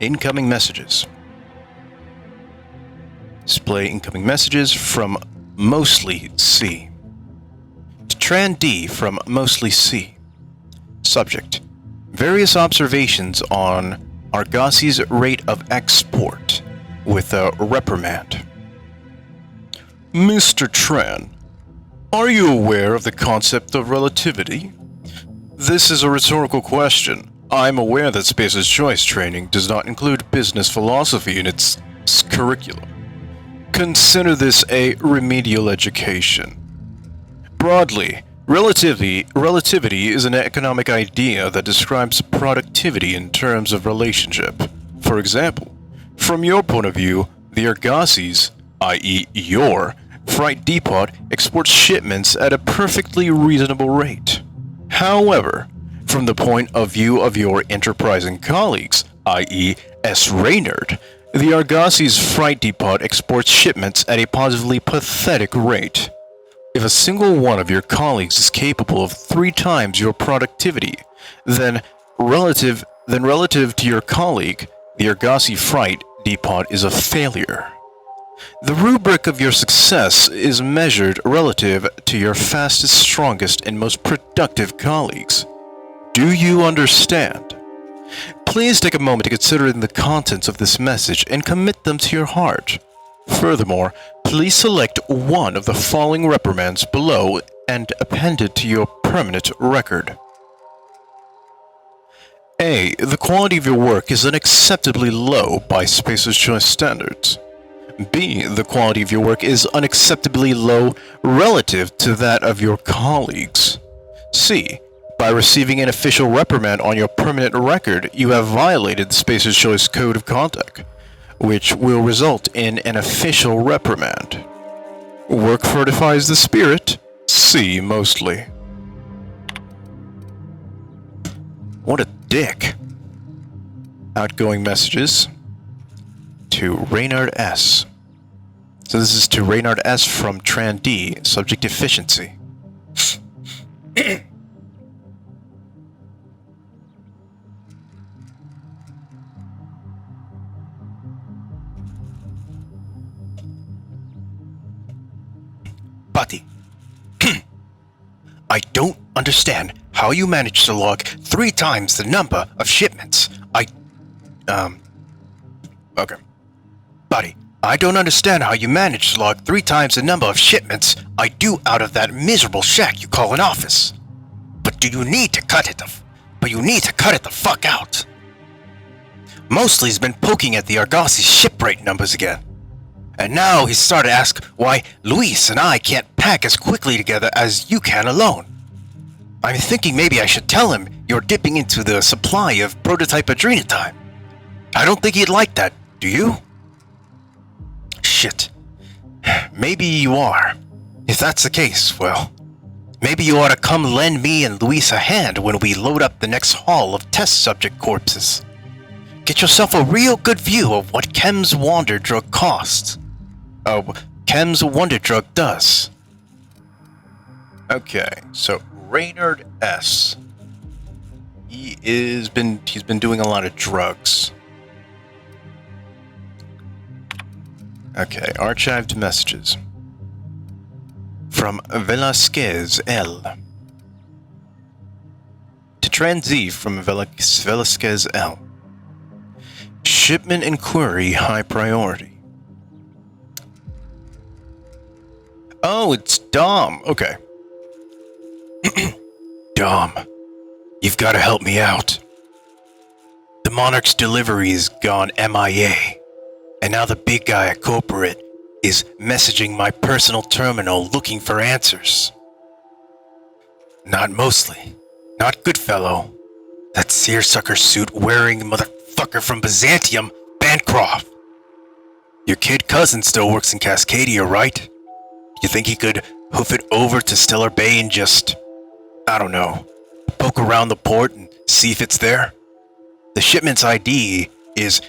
Incoming messages. Display incoming messages from Mostly C. Tran D from Mostly C. Subject: various observations on Argossi's rate of export with a reprimand. Mr. Tran, are you aware of the concept of relativity? This is a rhetorical question. I'm aware that Spacer's Choice training does not include business philosophy in its curriculum. Consider this a remedial education. Broadly, relativity is an economic idea that describes productivity in terms of relationship. For example, from your point of view, the Argosys, i.e. your freight depot, exports shipments at a perfectly reasonable rate. However, from the point of view of your enterprising colleagues, i.e. S. Reynard, the Argosys freight depot exports shipments at a positively pathetic rate. If a single one of your colleagues is capable of 3 times your productivity, then relative to your colleague, the Argosy freight depot is a failure. The rubric of your success is measured relative to your fastest, strongest, and most productive colleagues. Do you understand? Please take a moment to consider the contents of this message and commit them to your heart. Furthermore, please select one of the following reprimands below and append it to your permanent record. A. The quality of your work is unacceptably low by Spacer's Choice standards. B. The quality of your work is unacceptably low relative to that of your colleagues. C. By receiving an official reprimand on your permanent record, you have violated the Spacer's Choice Code of Conduct, which will result in an official reprimand. Work fortifies the spirit. C. Mostly. What a dick. Outgoing messages to Reynard S. So this is to Reynard S. from Tran D, subject efficiency. Buddy, I don't understand how you managed to log 3 times the number of shipments. Okay. Buddy, I don't understand how you managed to log 3 times the number of shipments I do out of that miserable shack you call an office. But you need to cut it the fuck out. Mosley's been poking at the Argosy ship rate numbers again. And now he's started to ask why Luis and I can't pack as quickly together as you can alone. I'm thinking maybe I should tell him you're dipping into the supply of prototype adrenatime. I don't think he'd like that, do you? Shit. Maybe you are. If that's the case, well, maybe you ought to come lend me and Luis a hand when we load up the next haul of test subject corpses. Get yourself a real good view of what Chem's Wonder Drug costs. Chem's Wonder Drug does. Okay, so Reynard S. He's been doing a lot of drugs. Okay, archived messages. From Velasquez L. To Tran Z from Velasquez L. Shipment inquiry high priority. Oh, it's Dom. Okay. Dom, you've got to help me out. The Monarch's delivery's gone MIA, and now the big guy at corporate is messaging my personal terminal looking for answers. Not Mosley, not Goodfellow, that seersucker suit wearing motherfucker from Byzantium, Bancroft. Your kid cousin still works in Cascadia, right? You think he could hoof it over to Stellar Bay and just, I don't know, poke around the port and see if it's there? The shipment's ID is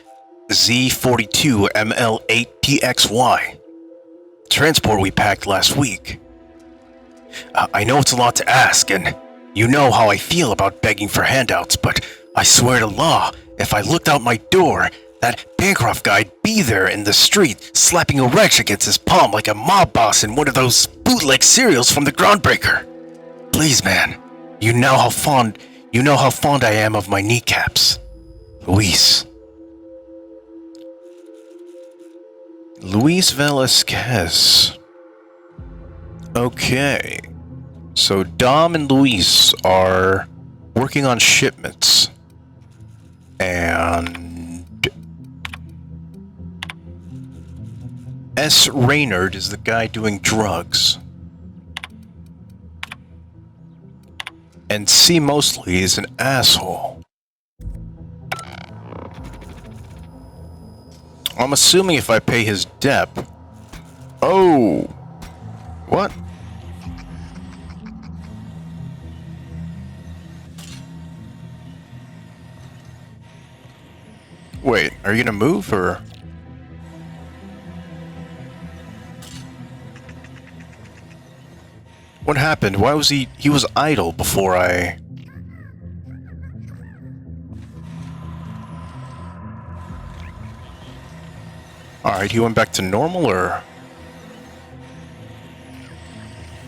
Z42ML8TXY. Transport we packed last week. I know it's a lot to ask, and you know how I feel about begging for handouts, but I swear to law, if I looked out my door, that Bancroft guy'd be there in the street, slapping a wrench against his palm like a mob boss in one of those bootleg cereals from the Groundbreaker. Please, man, you know how fond I am of my kneecaps. Luis. Luis Velasquez. Okay. So Dom and Luis are working on shipments. And S. Raynard is the guy doing drugs. And C. Mosley is an asshole. I'm assuming if I pay his debt... Oh! What? Wait, are you gonna move, or...? What happened? Why was he was idle before I... Alright, he went back to normal, or...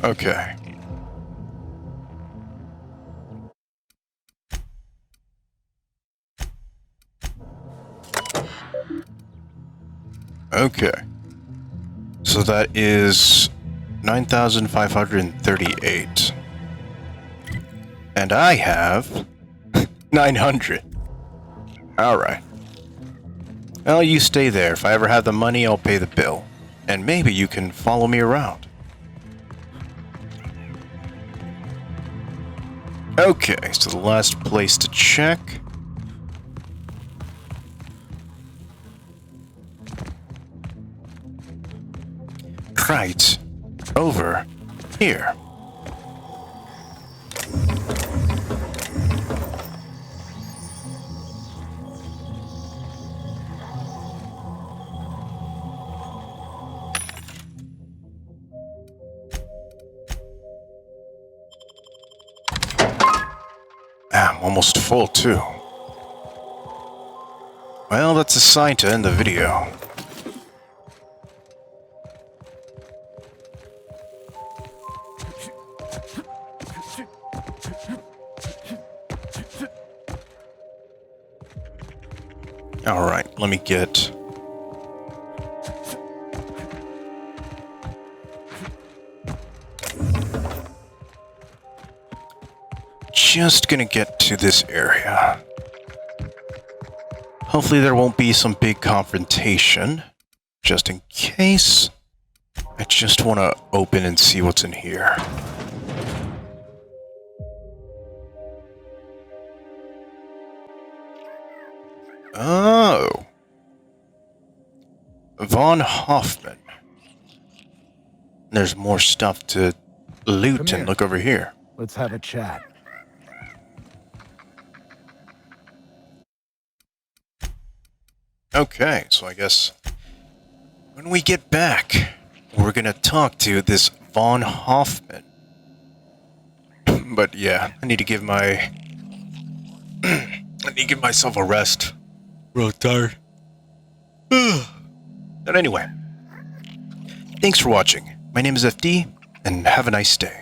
Okay. Okay. So that is 9,538. And I have 900. Alright. Well, you stay there. If I ever have the money, I'll pay the bill. And maybe you can follow me around. Okay, so the last place to check. Right. Over here. I'm almost full, too. Well, that's a sign to end the video. Alright, let me get... Just gonna get to this area. Hopefully there won't be some big confrontation. Just in case. I just want to open and see what's in here. Oh. Von Hoffman. There's more stuff to loot and look over here. Let's have a chat. Okay, so I guess when we get back, we're gonna talk to this Von Hoffman. But yeah, I need to give my... I need to give myself a rest. Real tired. But anyway, thanks for watching. My name is FD, and have a nice day.